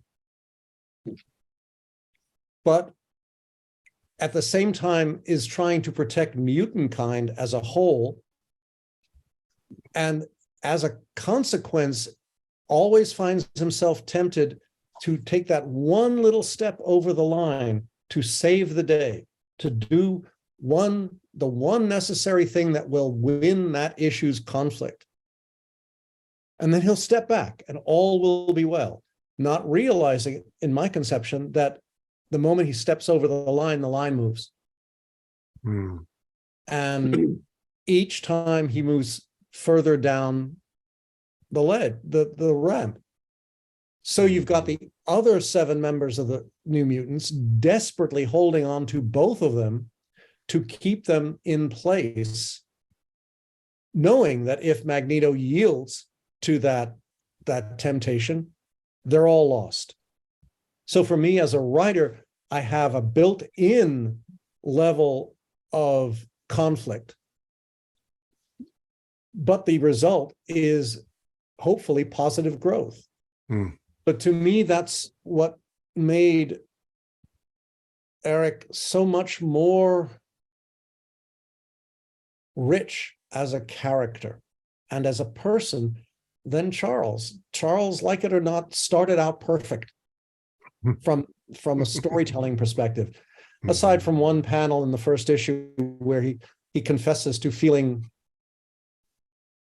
but at the same time is trying to protect mutant kind as a whole, and as a consequence always finds himself tempted to take that one little step over the line to save the day, to do the one necessary thing that will win that issue's conflict. And then he'll step back and all will be well, not realizing, in my conception, that the moment he steps over the line moves. And each time he moves further down the ramp. So you've got the other 7 members of the New Mutants desperately holding on to both of them to keep them in place, knowing that if Magneto yields to that temptation, they're all lost. So for me as a writer, I have a built-in level of conflict, but the result is hopefully positive growth. But to me, that's what made Eric so much more rich as a character and as a person than Charles. Charles, like it or not, started out perfect from a storytelling perspective, aside from one panel in the first issue where he confesses to feeling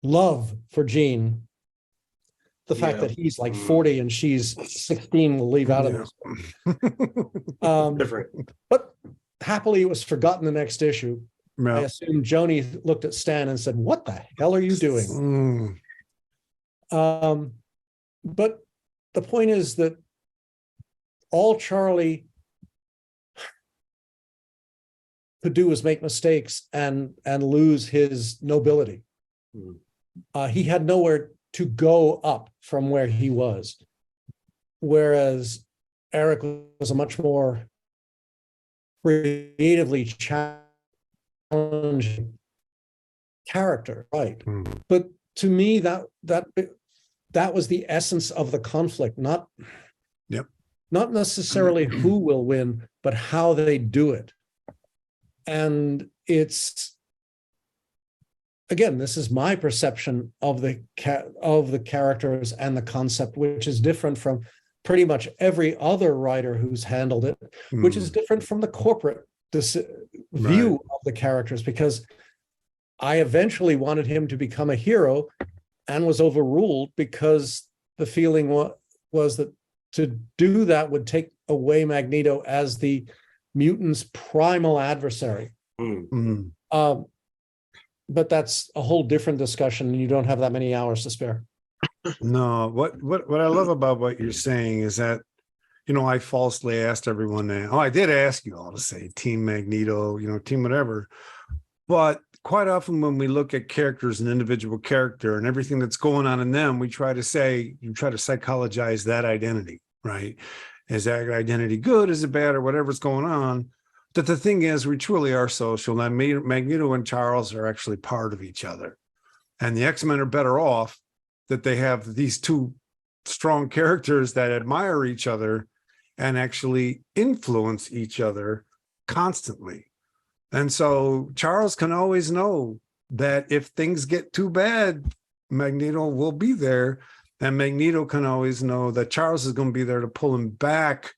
love for Jean. The fact that he's like 40 and she's 16 will leave out of this. Different. But happily, it was forgotten the next issue. I assume Joni looked at Stan and said, "What the hell are you doing?" But the point is that all Charlie could do was make mistakes and lose his nobility. He had nowhere to go up from where he was, whereas Eric was a much more creatively challenging character, right? But to me, that was the essence of the conflict, not necessarily who will win, but how they do it. And it's, again, this is my perception of the characters and the concept, which is different from pretty much every other writer who's handled it, which is different from the corporate view of the characters, because I eventually wanted him to become a hero and was overruled because the feeling was that to do that would take away Magneto as the mutant's primal adversary. But that's a whole different discussion, and you don't have that many hours to spare. No, what I love about what you're saying is that, I falsely asked everyone that, I did ask you all to say Team Magneto, Team whatever. But quite often when we look at characters, an individual character and everything that's going on in them, you try to psychologize that identity, right? Is that identity good? Is it bad? Or whatever's going on? But the thing is, we truly are social. Now, Magneto and Charles are actually part of each other. And the X-Men are better off that they have these two strong characters that admire each other and actually influence each other constantly. And so Charles can always know that if things get too bad, Magneto will be there. And Magneto can always know that Charles is going to be there to pull him back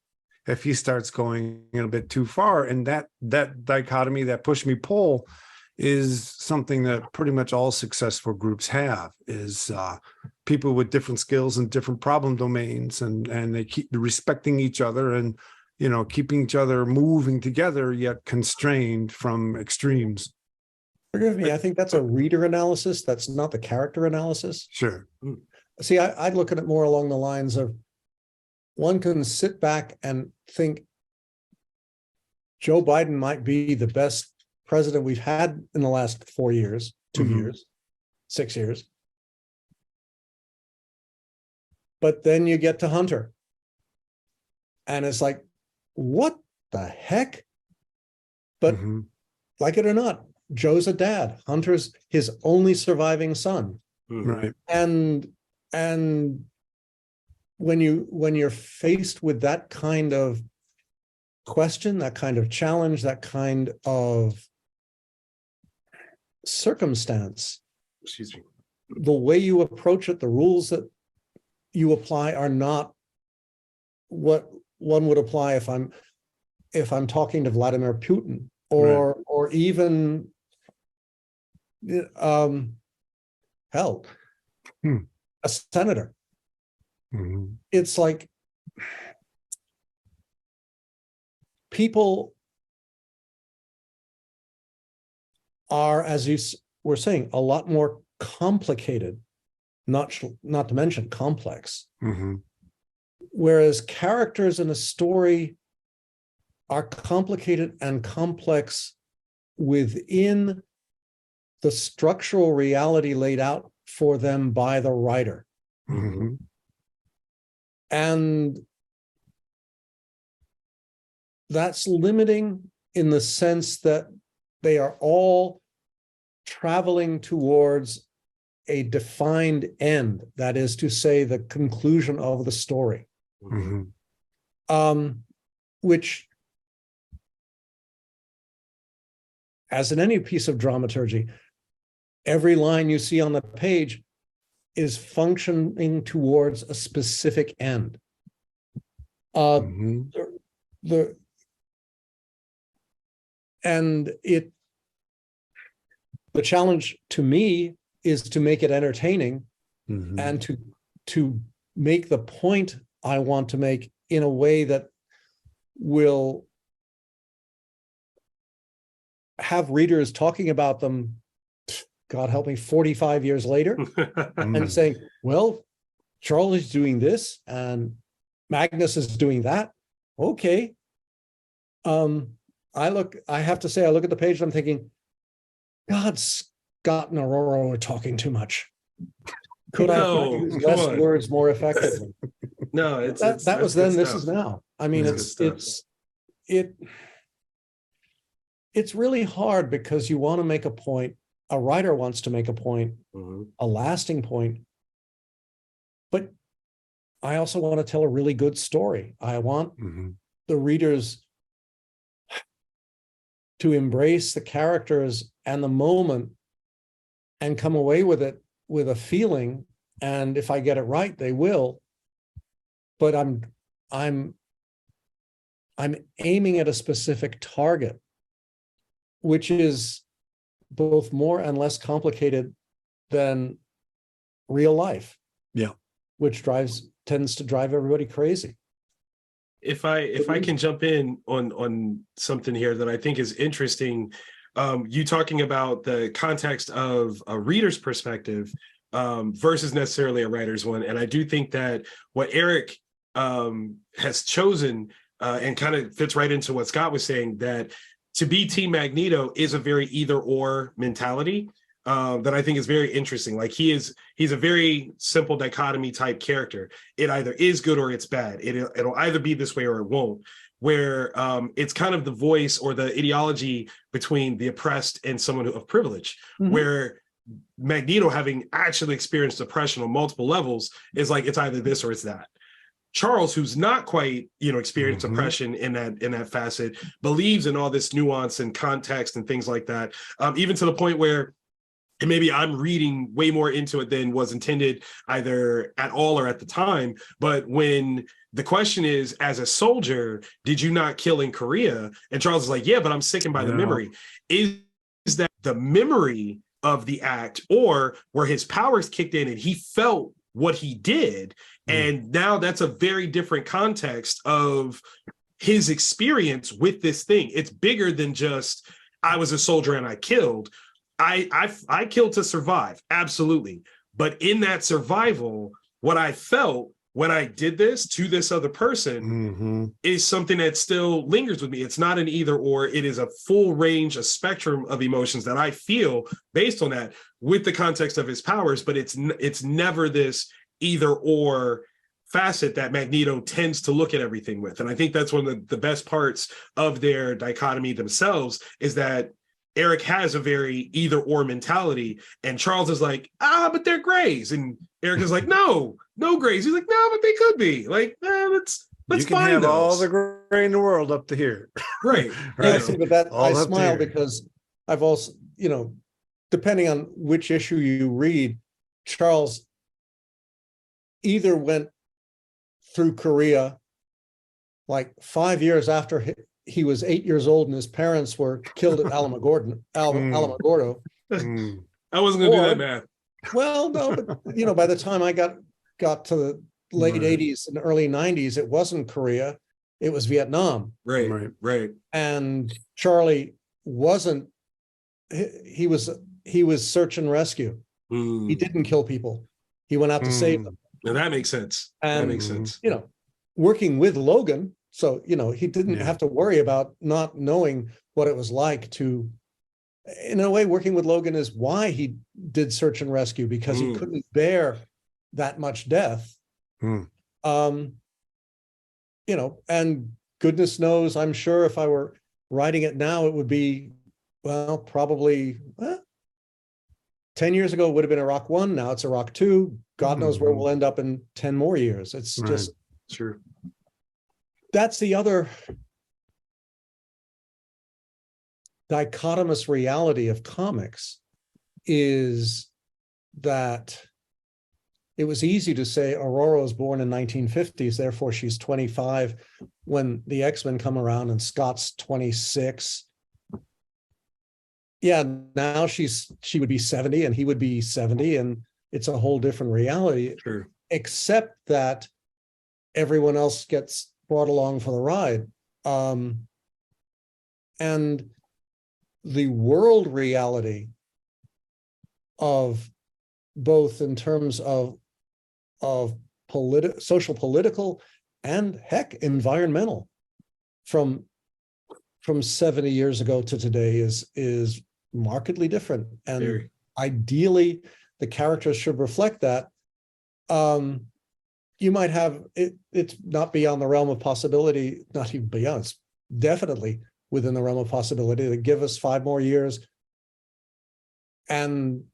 if he starts going a bit too far. And that dichotomy, that push me pull, is something that pretty much all successful groups have, is people with different skills and different problem domains, and they keep respecting each other and, you know, keeping each other moving together, yet constrained from extremes. Forgive me, I think that's a reader analysis. That's not the character analysis. Sure. See, I'd look at it more along the lines of, one can sit back and think Joe Biden might be the best president we've had in the last 4 years, 2 years, 6 years. But then you get to Hunter. And it's like, what the heck? But like it or not, Joe's a dad. Hunter's his only surviving son. Right. And when you're faced with that kind of question, that kind of challenge, that kind of circumstance, Excuse me. the way you approach it, the rules that you apply are not what one would apply if I'm talking to Vladimir Putin or even hell, a senator. It's like people are, as you were saying, a lot more complicated, not to mention complex. Whereas characters in a story are complicated and complex within the structural reality laid out for them by the writer. And that's limiting in the sense that they are all traveling towards a defined end, that is to say, the conclusion of the story. Which, as in any piece of dramaturgy, every line you see on the page is functioning towards a specific end. The challenge to me is to make it entertaining and to make the point I want to make in a way that will have readers talking about them, God help me, 45 years later, and saying, well, Charlie's doing this and Magnus is doing that. Okay. I have to say, I look at the page and I'm thinking, God, Scott and Aurora were talking too much. Could I use less words more effectively? No, that was then, this is now. I mean, it's really hard because you want to make a point. A writer wants to make a point, a lasting point, but I also want to tell a really good story. I want the readers to embrace the characters and the moment and come away with it with a feeling. And if I get it right, they will. But I'm aiming at a specific target, which is both more and less complicated than real life. Yeah. Which tends to drive everybody crazy. If I can jump in on something here that I think is interesting, you talking about the context of a reader's perspective versus necessarily a writer's one. And I do think that what Eric has chosen and kind of fits right into what Scott was saying, that to be Team Magneto is a very either or mentality that I think is very interesting. Like he's a very simple dichotomy type character. It either is good or it's bad. It'll either be this way or it won't. Where it's kind of the voice or the ideology between the oppressed and someone of privilege, where Magneto, having actually experienced oppression on multiple levels, is like it's either this or it's that. Charles, who's not quite, experienced oppression in that facet, believes in all this nuance and context and things like that, even to the point where, and maybe I'm reading way more into it than was intended either at all or at the time, but when the question is, as a soldier, did you not kill in Korea? And Charles is like, yeah, but I'm sickened by the memory. Is that the memory of the act, or were his powers kicked in and he felt what he did? And now that's a very different context of his experience with this thing. It's bigger than just, I was a soldier and I killed. I killed to survive, absolutely. But in that survival, what I felt when I did this to this other person is something that still lingers with me. It's not an either or, it is a full range, a spectrum of emotions that I feel based on that with the context of his powers, but it's never this either or facet that Magneto tends to look at everything with. And I think that's one of the best parts of their dichotomy themselves, is that Eric has a very either or mentality, and Charles is like, but they're grays. And Eric is like, no grays. He's like, no, but they could be. Like, let's you can find have those. all the gray in the world up to here. Right. Yeah, see, but that All I up smile there. because I've also, depending on which issue you read, Charles either went through Korea like 5 years after he was 8 years old and his parents were killed at Alamogordo. I wasn't gonna do that math. Well, no, but by the time I got to the late 80s and early 90s, it wasn't Korea, it was Vietnam. Right. And Charlie wasn't, he was search and rescue. He didn't kill people. He went out to save them. Now that makes sense. And, that makes sense. Working with Logan, so, he didn't have to worry about not knowing what it was like to, in a way, working with Logan is why he did search and rescue, because he couldn't bear that much death. And goodness knows, I'm sure if I were writing it now, it would be, well, probably 10 years ago, it would have been Iraq 1. Now it's Iraq 2. God knows where we'll end up in 10 more years. It's just true. That's the other dichotomous reality of comics, is that it was easy to say Aurora was born in 1950s, therefore she's 25 when the X-Men come around and Scott's 26. Yeah, now she would be 70 and he would be 70, and it's a whole different reality. Sure. Except that everyone else gets brought along for the ride. And the world reality of both in terms of social, political, and heck, environmental from 70 years ago to today is markedly different. And ideally, the characters should reflect that. You might have it's not beyond the realm of possibility, not even beyond, it's definitely within the realm of possibility to give us 5 more years. And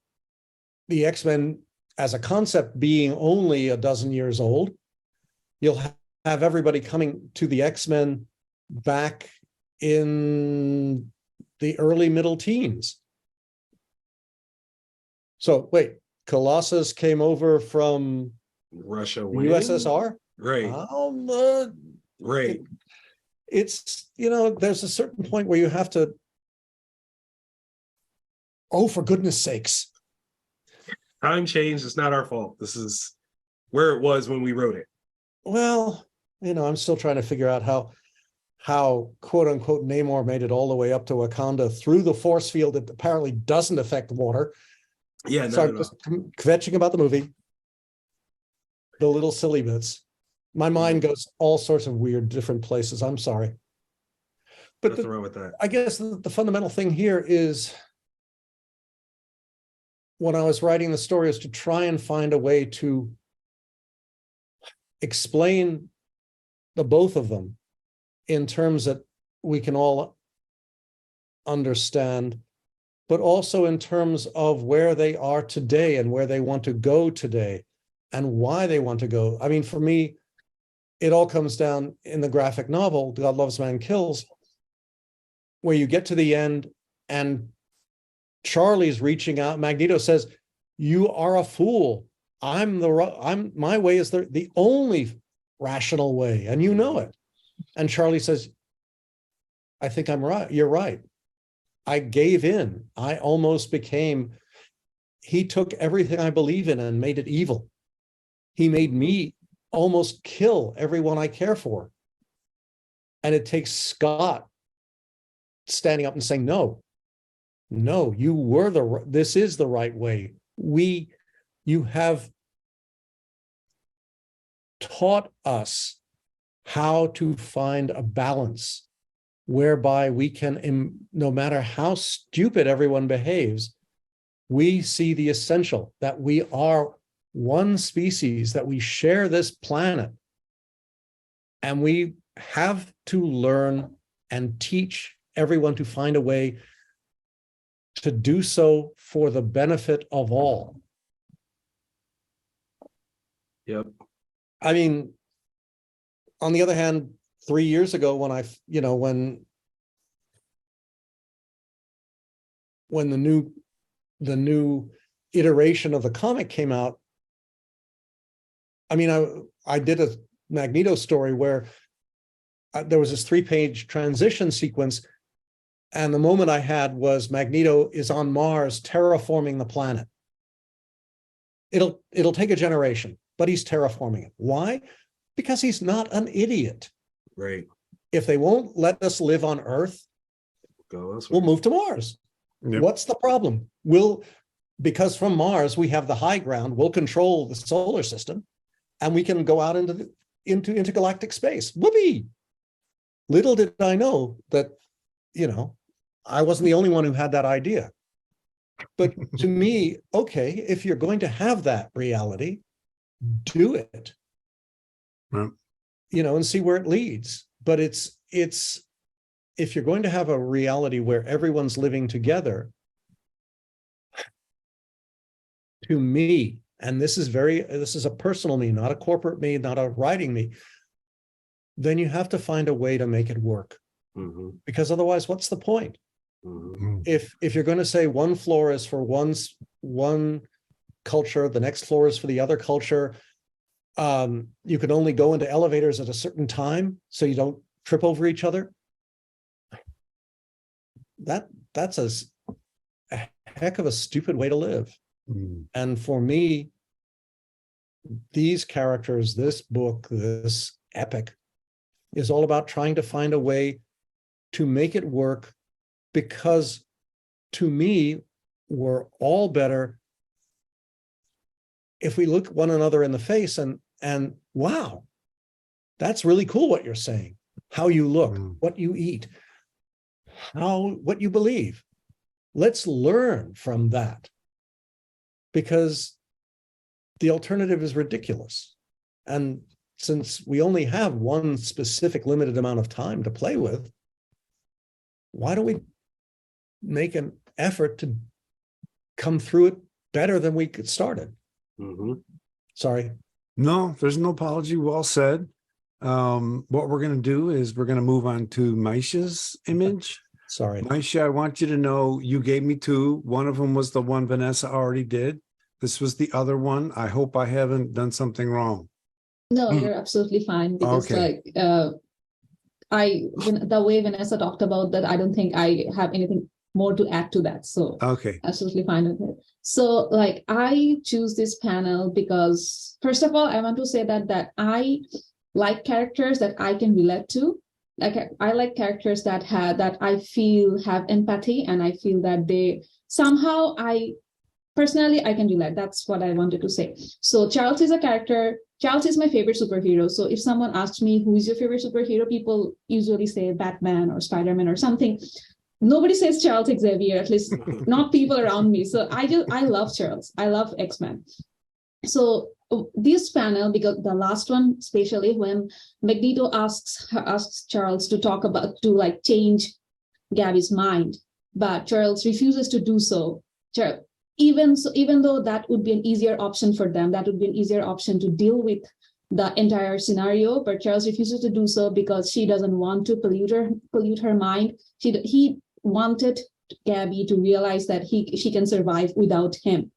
the X-Men as a concept being only a dozen years old, you'll have everybody coming to the X-Men back in the early middle teens. So wait, Colossus came over from Russia, USSR? Right. Right. It's, there's a certain point where you have to, for goodness sakes. Time changed. It's not our fault. This is where it was when we wrote it. Well, I'm still trying to figure out how quote unquote Namor made it all the way up to Wakanda through the force field that apparently doesn't affect water. Yeah. So I'm just kvetching about the movie. The little silly bits. My mind goes all sorts of weird different places. I'm sorry. But nothing wrong with that. I guess the fundamental thing here is, when I was writing the story, is to try and find a way to explain the both of them in terms that we can all understand, but also in terms of where they are today and where they want to go today and why they want to go. I mean, for me, it all comes down in the graphic novel, God Loves, Man Kills, where you get to the end and Charlie's reaching out. Magneto says, "You are a fool. My way is the only rational way, and you know it." And Charlie says, "I think I'm right. You're right. I gave in. I almost became." He took everything I believe in and made it evil. He made me almost kill everyone I care for. And it takes Scott standing up and saying, "No, you were this is the right way. You have taught us how to find a balance whereby we can, no matter how stupid everyone behaves, we see the essential, that we are one species, that we share this planet, and we have to learn and teach everyone to find a way to do so for the benefit of all." Yep. I mean, on the other hand, 3 years ago, when when the new iteration of the comic came out, I mean, I did a Magneto story where there was this 3-page transition sequence, and the moment I had was Magneto is on Mars terraforming the planet. It'll take a generation, but he's terraforming it. Why? Because he's not an idiot. Right. If they won't let us live on Earth, we'll move to Mars. Yep. What's the problem? Because from Mars we have the high ground, we'll control the solar system, and we can go out into intergalactic space. Whoopee! Little did I know that, I wasn't the only one who had that idea. But to me, okay, if you're going to have that reality, do it. Right. And see where it leads. But it's if you're going to have a reality where everyone's living together, to me, and this is a personal me, not a corporate me, not a writing me, then you have to find a way to make it work. Mm-hmm. Because otherwise, what's the point? Mm-hmm. If you're going to say one floor is for one culture, the next floor is for the other culture, you can only go into elevators at a certain time so you don't trip over each other. That's a heck of a stupid way to live. Mm. And for me, these characters, this book, this epic, is all about trying to find a way to make it work, because to me, we're all better if we look one another in the face and wow, that's really cool what you're saying, how you look, what you eat, what you believe. Let's learn from that, because the alternative is ridiculous. And since we only have one specific limited amount of time to play with, why don't we make an effort to come through it better than we started? Mm-hmm. Sorry. No, there's no apology. Well said. What we're going to do is we're going to move on to Maisha's image. Sorry. Maisha, I want you to know you gave me two. One of them was the one Vanessa already did. This was the other one. I hope I haven't done something wrong. No, you're absolutely fine, because Okay. the way Vanessa talked about that, I don't think I have anything more to add to that. So Okay. absolutely fine with it. So I choose this panel because, first of all, I want to say that I like characters that I can relate to. I like characters that I feel have empathy, and I feel that they somehow personally I can relate. That's what I wanted to say. So Charles is a character. Charles is my favorite superhero. So if someone asks me who is your favorite superhero, people usually say Batman or Spider-Man or something. Nobody says Charles Xavier, at least not people around me. So I love Charles. I love X-Men. So this panel, because the last one, especially when Magneto asks Charles to change Gabby's mind, but Charles refuses to do so. Even though that would be an easier option for them, that would be an easier option to deal with the entire scenario, but Charles refuses to do so because she doesn't want to pollute her mind. He wanted Gabby to realize that she can survive without him.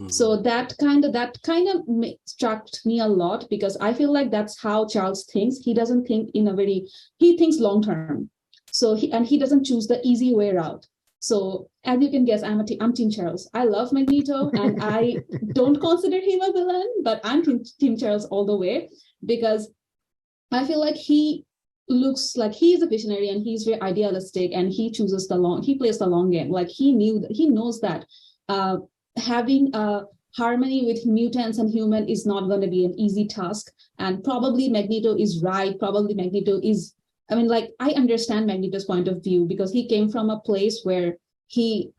So that kind of struck me a lot, because I feel like that's how Charles thinks. He doesn't think he thinks long term. So he doesn't choose the easy way out. So as you can guess, I'm Team Charles. I love Magneto, and I don't consider him a villain, but I'm Team Charles all the way, because I feel like he looks like he's a visionary and he's very idealistic, and he plays the long game. Like he knows that having a harmony with mutants and human is not going to be an easy task. And probably Magneto is right. Probably Magneto is, I understand Magneto's point of view, because he came from a place where he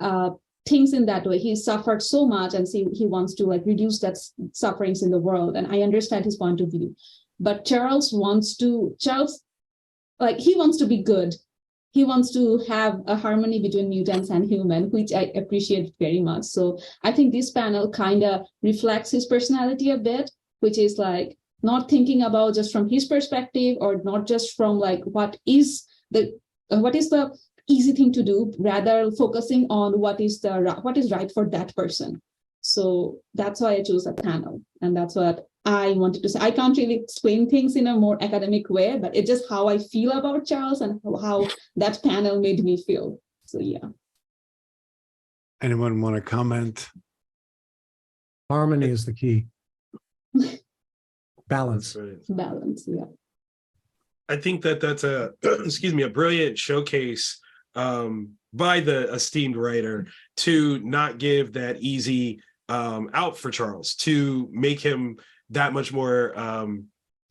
thinks in that way. He suffered so much, and he wants to reduce that sufferings in the world. And I understand his point of view. But Charles wants to be good. He wants to have a harmony between mutants and human, which I appreciate very much. So I think this panel kind of reflects his personality a bit, which is not thinking about just from his perspective, or not just from what is the easy thing to do, rather focusing on what is right for that person. So that's why I chose that panel, and that's what I wanted to say. I can't really explain things in a more academic way, but it's just how I feel about Charles and how that panel made me feel. So yeah. Anyone want to comment? Harmony is the key. Balance. Right. Balance, yeah. I think that's a a brilliant showcase by the esteemed writer to not give that easy out for Charles, to make him that much more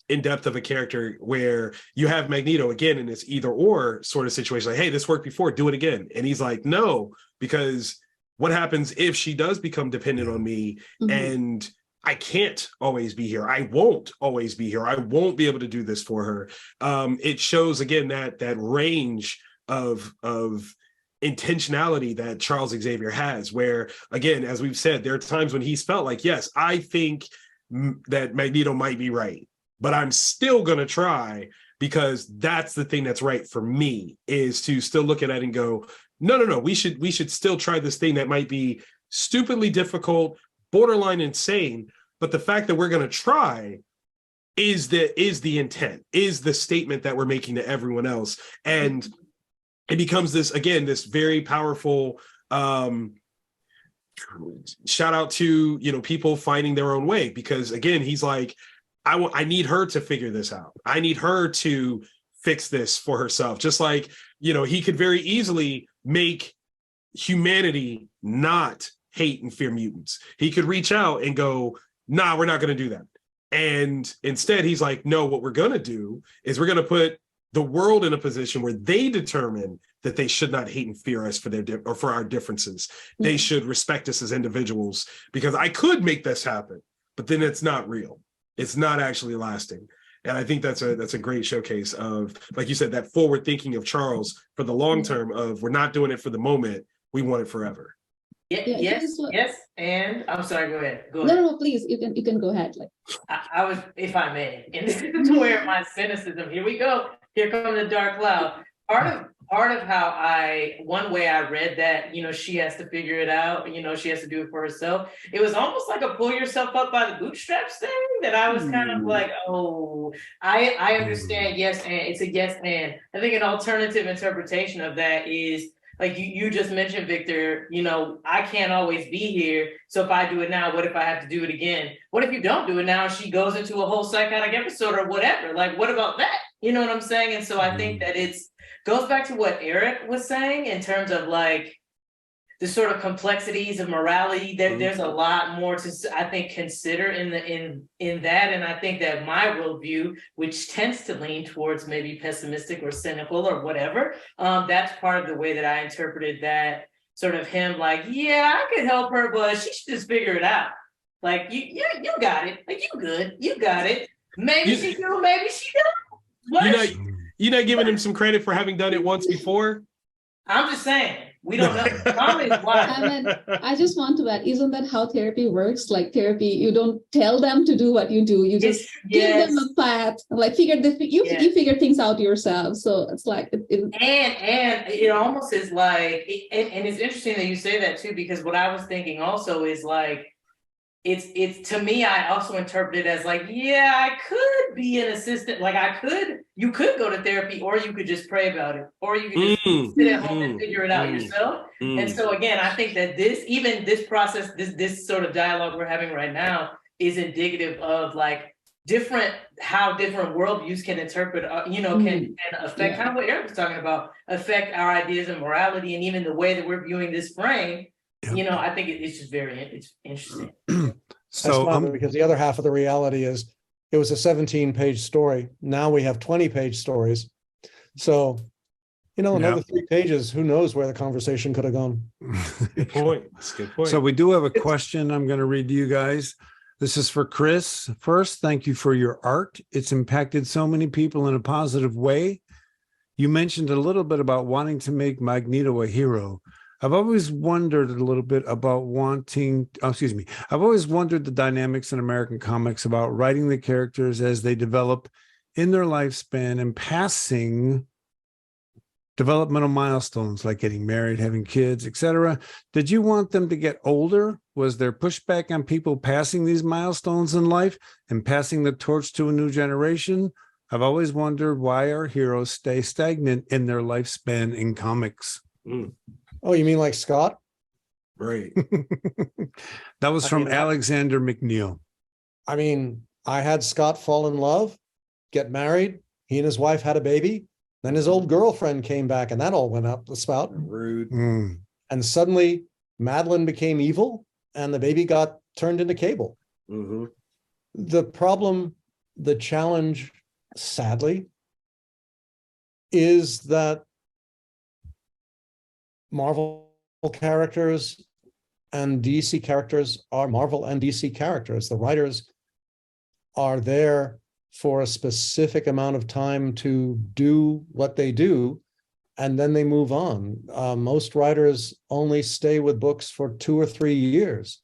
in depth of a character, where you have Magneto again in this either or sort of situation, like, hey, this worked before, do it again. And he's like, no, because what happens if she does become dependent on me, and I can't always be here. I won't always be here. I won't be able to do this for her. It shows again that range of intentionality that Charles Xavier has, where again, as we've said, there are times when he's felt like, yes, I think that Magneto might be right, but I'm still going to try, because that's the thing that's right for me, is to still look at it and go, no, we should still try this thing that might be stupidly difficult, borderline insane, but the fact that we're going to try is the intent, is the statement that we're making to everyone else. And it becomes this very powerful shout out to people finding their own way, because again, he's like, I need her to figure this out. I need her to fix this for herself. Just like, he could very easily make humanity not hate and fear mutants. He could reach out and go, nah, we're not going to do that. And instead he's like, no, what we're going to do is we're going to put the world in a position where they determine that they should not hate and fear us for for our differences. They should respect us as individuals, because I could make this happen, but then it's not real. It's not actually lasting. And I think that's a great showcase of, like you said, that forward thinking of Charles for the long term of, we're not doing it for the moment, we want it forever. Yes. And I'm sorry, go ahead. No, please, you can go ahead. I was, if I may, and this is where my cynicism, here we go. Here comes the dark cloud. Part of how one way I read that, she has to figure it out, she has to do it for herself. It was almost like a pull yourself up by the bootstraps thing, that I was kind of like, oh, I understand. Yes. And it's a yes. And I think an alternative interpretation of that is, like you just mentioned, Victor, I can't always be here. So if I do it now, what if I have to do it again? What if you don't do it now? She goes into a whole psychotic episode or whatever. Like, what about that? You know what I'm saying? And so I think that goes back to what Eric was saying in terms of the sort of complexities of morality. There's a lot more to, I think, consider in that. And I think that my worldview, which tends to lean towards maybe pessimistic or cynical or whatever, that's part of the way that I interpreted that, sort of him like, yeah, I could help her, but she should just figure it out. Like, you got it. Like, you good. You got it. Maybe she do, maybe she don't. You're not giving him some credit for having done it once before? I'm just saying. We don't know. Comedy is why. I mean, I just want to add, isn't that how therapy works? Like therapy, you don't tell them to do what you do. You just give them a path, like you figure things out yourself. So it's like, and it almost is like, and it's interesting that you say that too, because what I was thinking also is like, it's to me, I also interpret it as like, yeah, I could be an assistant. Like you could go to therapy, or you could just pray about it, or you could just sit at home and figure it out yourself. And so again, I think that this process, this sort of dialogue we're having right now is indicative of like how different worldviews can interpret, can affect kind of what Eric was talking about, affect our ideas of morality, and even the way that we're viewing this frame. Yep. I think it's just it's interesting. So because the other half of the reality is it was a 17-page story. Now we have 20-page stories. So, another 3 pages, who knows where the conversation could have gone. Good point. That's a good point. So we do have a question I'm going to read to you guys. This is for Chris. First, thank you for your art. It's impacted so many people in a positive way. You mentioned a little bit about wanting to make Magneto a hero. I've always wondered a little bit about I've always wondered the dynamics in American comics about writing the characters as they develop in their lifespan and passing developmental milestones like getting married, having kids, etc. Did you want them to get older? Was there pushback on people passing these milestones in life and passing the torch to a new generation? I've always wondered why our heroes stay stagnant in their lifespan in comics. Oh, you mean like Scott? Right. That was from Alexander McNeil. I mean, I had Scott fall in love, get married. He and his wife had a baby. Then his old girlfriend came back, and that all went up the spout. Rude. And suddenly Madeline became evil, and the baby got turned into Cable. Mm-hmm. The problem, the challenge, sadly, is that Marvel characters and DC characters are Marvel and DC characters. The writers are there for a specific amount of time to do what they do, and then they move on. Most writers only stay with books for 2 or 3 years.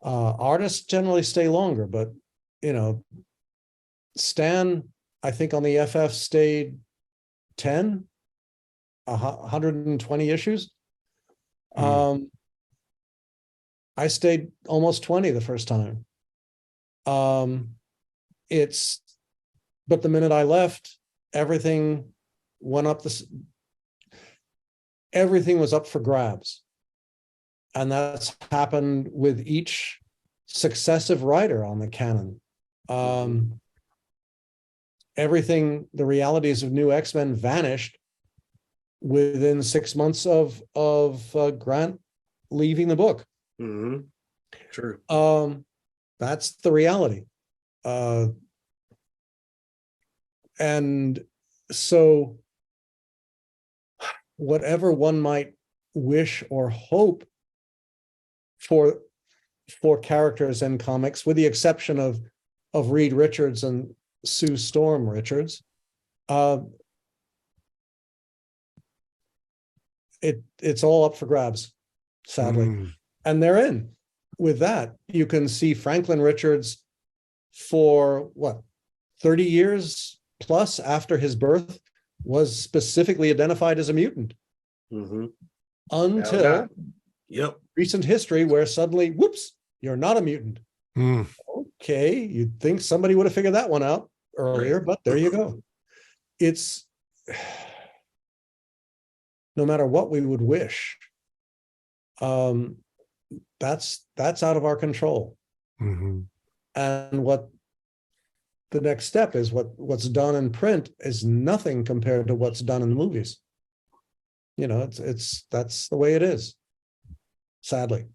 Artists generally stay longer, but Stan, I think on the FF stayed 120 issues. I stayed almost 20 the first time. But the minute I left, everything went up everything was up for grabs. And that's happened with each successive writer on the canon. The realities of New X-Men vanished within 6 months of Grant leaving the book. Mm-hmm. True. That's the reality. And so whatever one might wish or hope for characters in comics, with the exception of Reed Richards and Sue Storm Richards, it's all up for grabs, sadly. And they're in with that. You can see Franklin Richards for 30 years plus after his birth was specifically identified as a mutant. Until recent history, where suddenly, whoops, you're not a mutant. Okay, you'd think somebody would have figured that one out earlier, but there you go. It's no matter what we would wish, that's out of our control. And what the next step is, what's done in print is nothing compared to what's done in the movies. That's the way it is, sadly.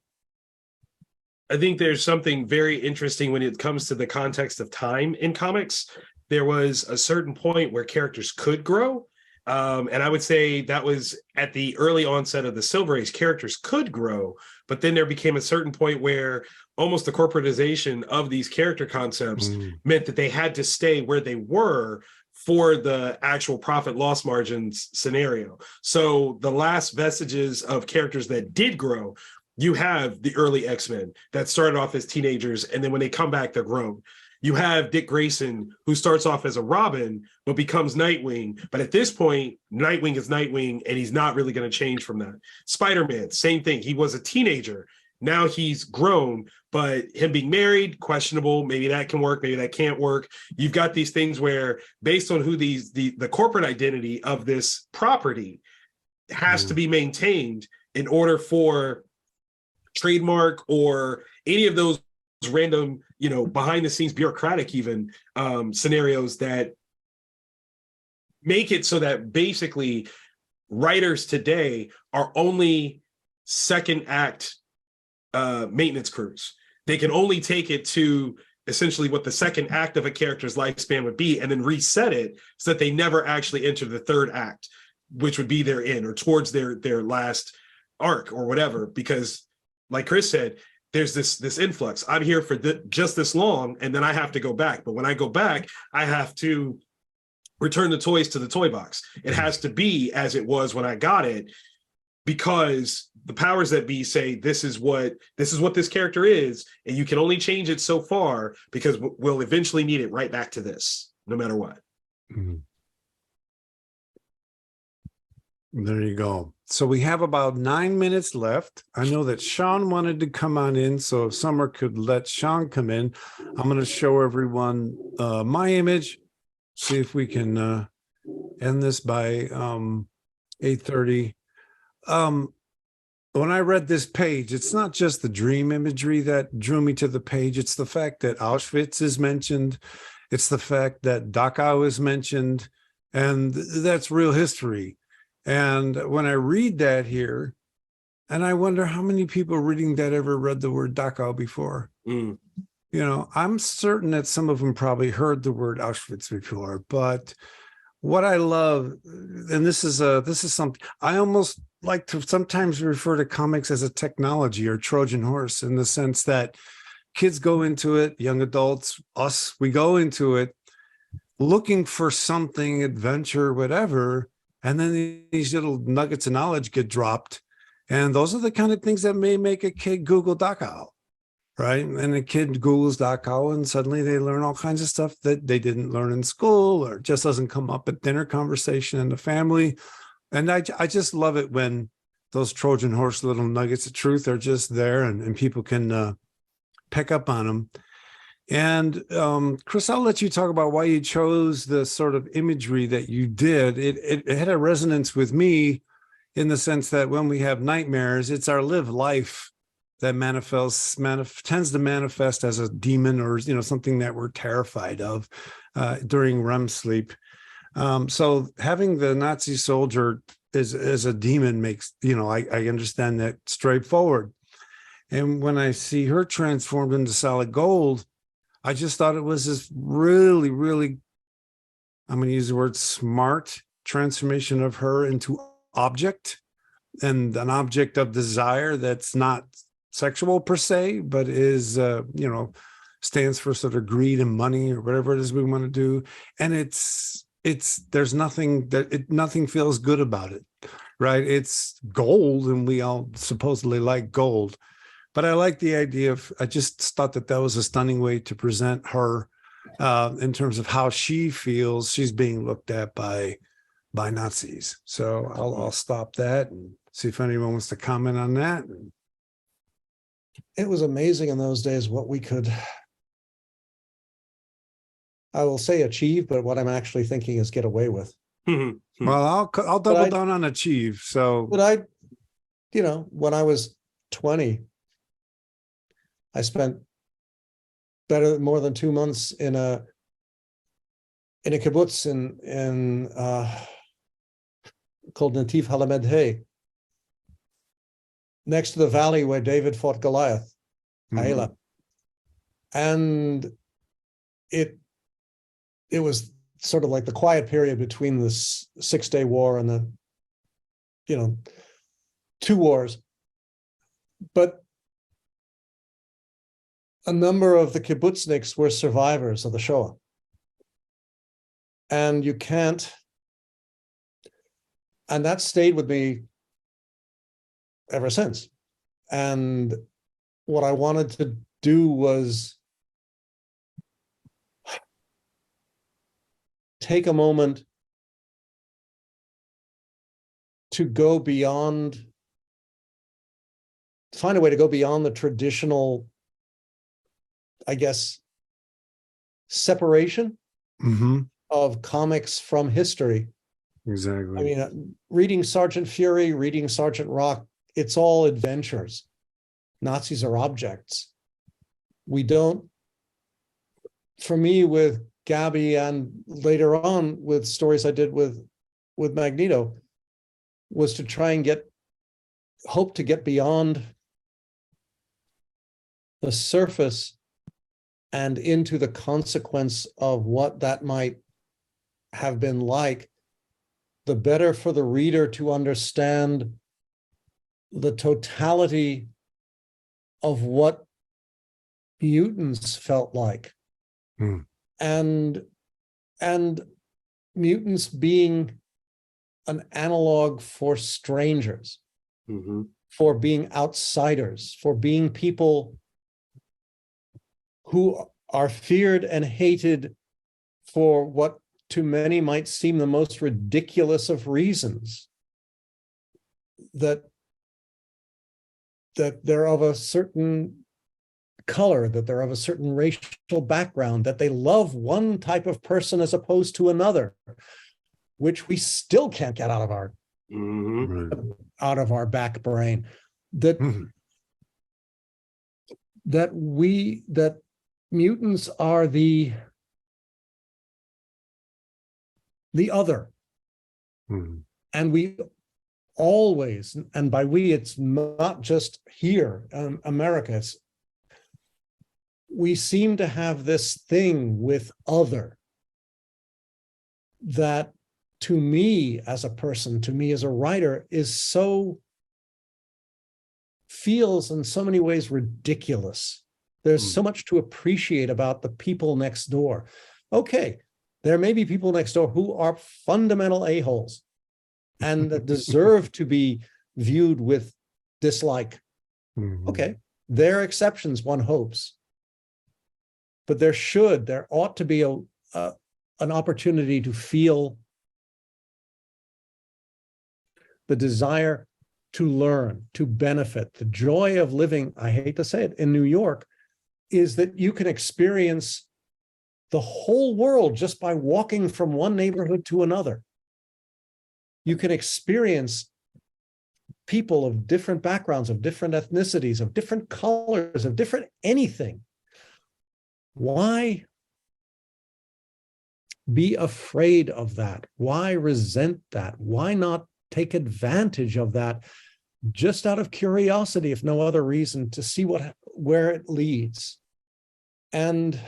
I think there's something very interesting when it comes to the context of time in comics. There was a certain point where characters could grow. And I would say that was at the early onset of the Silver Age. Characters could grow, but then there became a certain point where almost the corporatization of these character concepts meant that they had to stay where they were for the actual profit loss margins scenario. So the last vestiges of characters that did grow, you have the early X-Men that started off as teenagers, and then when they come back, they're grown. You have Dick Grayson, who starts off as a Robin, but becomes Nightwing. But at this point, Nightwing is Nightwing, and he's not really going to change from that. Spider-Man, same thing. He was a teenager. Now he's grown, but him being married, questionable. Maybe that can work. Maybe that can't work. You've got these things where, based on who the corporate identity of this property has to be maintained in order for trademark or any of those random, behind the scenes bureaucratic even scenarios that make it so that basically writers today are only second act maintenance crews. They can only take it to essentially what the second act of a character's lifespan would be and then reset it so that they never actually enter the third act, which would be their end or towards their last arc or whatever. Because like Chris said, there's this influx. I'm here for just this long, and then I have to go back. But when I go back, I have to return the toys to the toy box. It has to be as it was when I got it, because the powers that be say this is what this character is, and you can only change it so far because we'll eventually need it right back to this, no matter what. Mm-hmm. There you go. So we have about 9 minutes left. I know that Sean wanted to come on in, so if Summer could let Sean come in, I'm going to show everyone my image, see if we can end this by 8:30. When I read this page, it's not just the dream imagery that drew me to the page. It's the fact that Auschwitz is mentioned. It's the fact that Dachau is mentioned, and that's real history. And when I read that here, and I wonder how many people reading that ever read the word Dachau before. I'm certain that some of them probably heard the word Auschwitz before, but what I love, and this is something I almost like to sometimes refer to comics as a technology or Trojan horse, in the sense that kids go into it, young adults, us, we go into it looking for something, adventure, whatever, and then these little nuggets of knowledge get dropped. And those are the kind of things that may make a kid Google Dachau, right? And a kid Googles Dachau, and suddenly they learn all kinds of stuff that they didn't learn in school, or just doesn't come up at dinner conversation in the family. And I just love it when those Trojan horse little nuggets of truth are just there, and people can pick up on them. And Chris, I'll let you talk about why you chose the sort of imagery that you did. It had a resonance with me in the sense that when we have nightmares, it's our lived life that tends to manifest as a demon, or something that we're terrified of during REM sleep. So having the Nazi soldier as a demon makes, I understand that straightforward. And when I see her transformed into solid gold, I just thought it was this really, really, I'm going to use the word smart transformation of her into object, and an object of desire that's not sexual per se, but is, stands for sort of greed and money or whatever it is we want to do. And there's nothing nothing feels good about it, right? It's gold, and we all supposedly like gold. But I like the idea I just thought that was a stunning way to present her in terms of how she feels she's being looked at by Nazis. So I'll stop that and see if anyone wants to comment on that. It was amazing in those days what we could, I will say achieve, but what I'm actually thinking is get away with. Well, I'll double down on achieve. So, but when I was 20, I spent more than 2 months in a kibbutz in called Nativ Halamed Hay, next to the valley where David fought Goliath, Aila. And it was sort of like the quiet period between the 6-day war and the, 2 wars. But a number of the kibbutzniks were survivors of the Shoah. And you can't, and that stayed with me ever since. And what I wanted to do was take a moment to go beyond, find a way to go beyond the traditional, I guess, separation of comics from history. Exactly. I mean, reading Sergeant Fury, reading Sergeant Rock, it's all adventures. Nazis are objects. We don't, for me, with Gabby and later on with stories I did with Magneto, was to try and hope to get beyond the surface and into the consequence of what that might have been like, the better for the reader to understand the totality of what mutants felt like. And mutants being an analog for strangers, for being outsiders, for being people who are feared and hated for what to many might seem the most ridiculous of reasons, that they're of a certain color, that they're of a certain racial background, that they love one type of person as opposed to another, which we still can't get out of our back brain. That that mutants are the other, and we always, and by we, it's not just here, America. We seem to have this thing with other that, to me as a person, to me as a writer, feels in so many ways ridiculous. There's so much to appreciate about the people next door. Okay, there may be people next door who are fundamental a-holes and that deserve to be viewed with dislike. Okay, there are exceptions, one hopes. But there ought to be an opportunity to feel the desire to learn, to benefit. The joy of living, I hate to say it, in New York, is that you can experience the whole world just by walking from one neighborhood to another. You can experience people of different backgrounds, of different ethnicities, of different colors, of different anything. Why be afraid of that? Why resent that? Why not take advantage of that just out of curiosity, if no other reason, to see where it leads? And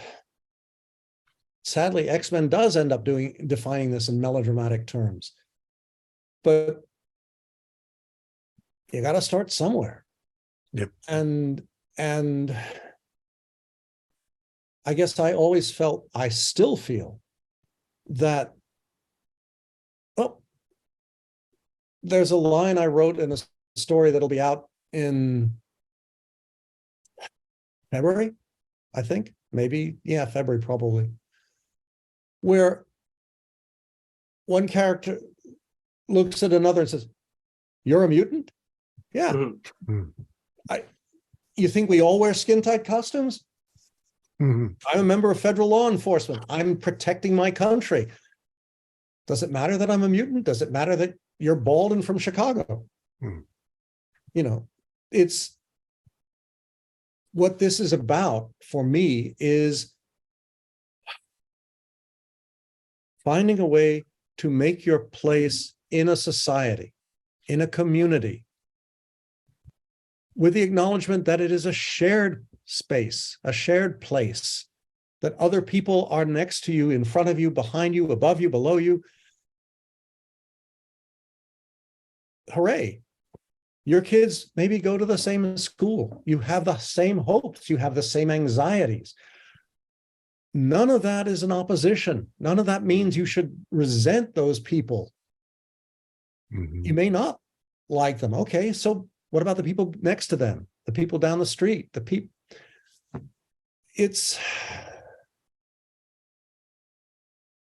sadly, X-Men does end up defining this in melodramatic terms. But you got to start somewhere. Yep. And I guess I always felt, I still feel that, there's a line I wrote in a story that'll be out in February, I think, maybe, yeah, February probably, where one character looks at another and says, "You're a mutant?" Yeah. You think we all wear skin-tight costumes? I'm a member of federal law enforcement. I'm protecting my country. Does it matter that I'm a mutant? Does it matter that you're bald and from Chicago? You know, it's what this is about for me is finding a way to make your place in a society, in a community, with the acknowledgement that it is a shared space, a shared place, that other people are next to you, in front of you, behind you, above you, below you. Hooray. Your kids maybe go to the same school. You have the same hopes. You have the same anxieties. none of that is an opposition. None of that means you should resent those people. Mhm. You may not like them. Okay, so what about the people next to them? The people down the street? The people? It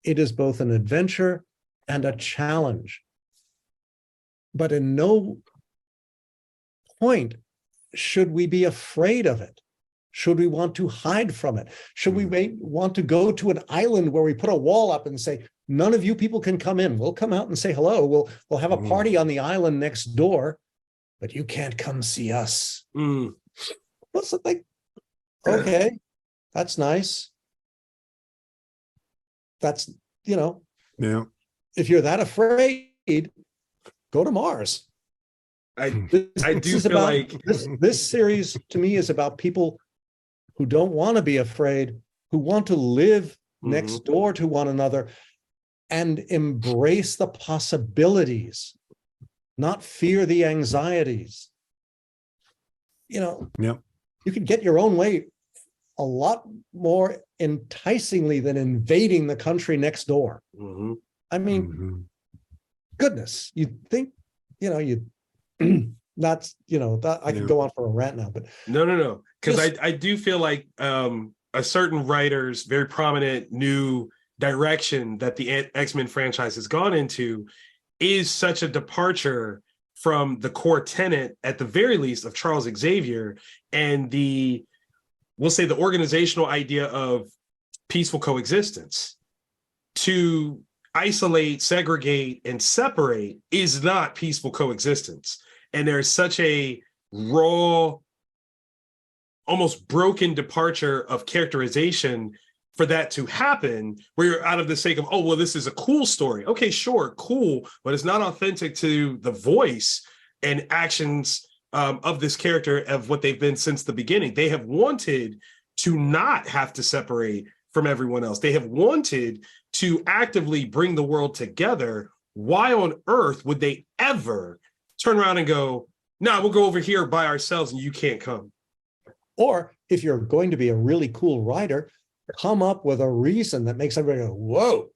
is both an adventure and a challenge. But in no point should we be afraid of it. Should we want to hide from it? Should we want to go to an island where we put a wall up and say, none of you people can come in. We'll come out and say hello. We'll have a party on the island next door, but you can't come see us. What's the thing? Okay, that's nice. That's, Yeah. if you're that afraid, go to Mars. I This do is feel about- like this series to me is about people who don't want to be afraid, who want to live next door to one another and embrace the possibilities, not fear the anxieties. Yep. You can get your own way a lot more enticingly than invading the country next door. I mean, Mhm. goodness, you'd think, that's, that I could go on for a rant now, but no, because Just- I do feel like a certain writer's very prominent new direction that the X-Men franchise has gone into is such a departure from the core tenet, at the very least, of Charles Xavier and we'll say the organizational idea of peaceful coexistence. To isolate, segregate, and separate is not peaceful coexistence. And there's such a raw, almost broken departure of characterization for that to happen, where you're out of the sake of, oh, well, this is a cool story. Okay, sure, cool, but it's not authentic to the voice and actions of this character, of what they've been since the beginning. They have wanted to not have to separate from everyone else. They have wanted to actively bring the world together. Why on earth would they ever turn around and go, no, we'll go over here by ourselves and you can't come? or if you're going to be a really cool writer, come up with a reason that makes everybody go, whoa,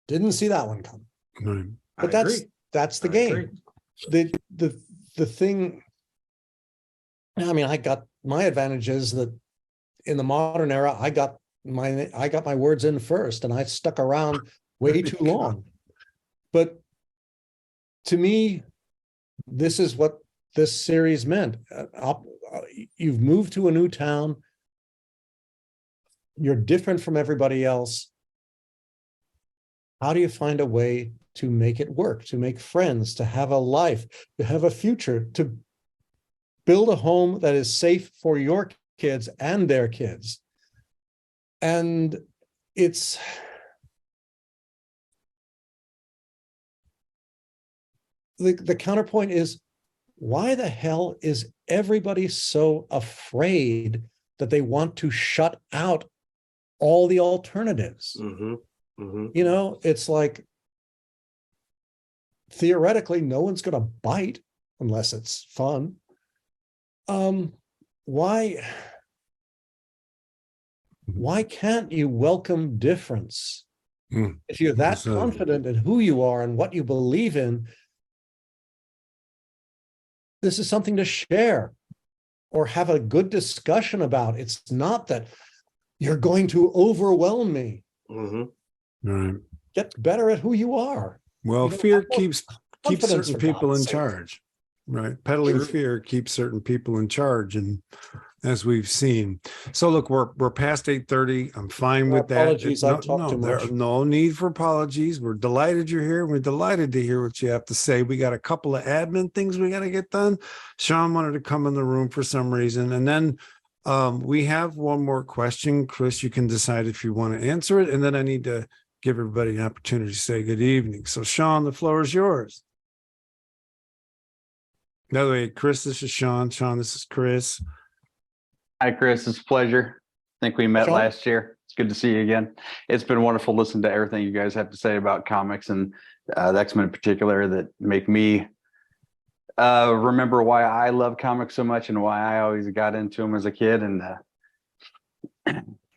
didn't see that one come. Right. But that's the game. The thing, I mean, I got my advantages that in the modern era, I got my words in first, and I stuck around way too long. But to me, this is what this series meant. You've moved to a new town. You're different from everybody else. How do you find a way to make it work, to make friends, to have a life, to have a future, to build a home that is safe for your kids and their kids? And it's the counterpoint is, why the hell is everybody so afraid that they want to shut out all the alternatives? It's like, theoretically, no one's going to bite unless it's fun. Why can't you welcome difference? If you're that confident in who you are and what you believe in, this is something to share or have a good discussion about. It's not that you're going to overwhelm me. Right. Get better at who you are. Well, fear keeps confidence, certain for people God's in sake. charge, right? Peddling fear keeps certain people in charge, and as we've seen. So look, we're past 8:30. I'm fine with that. Apologies, I talked too much. No need for apologies. We're delighted you're here. We're delighted to hear what you have to say. We got a couple of admin things we got to get done. Sean wanted to come in the room for some reason, and then we have one more question. Chris, you can decide if you want to answer it, and then I need to give everybody an opportunity to say good evening. So Sean, the floor is yours. By the way, Chris, this is Sean. Sean, this is Chris. Hi, Chris. It's a pleasure. I think we met Sean? last year. It's good to see you again. It's been wonderful listening to everything you guys have to say about comics and the X-Men in particular that make me remember why I love comics so much and why I always got into them as a kid.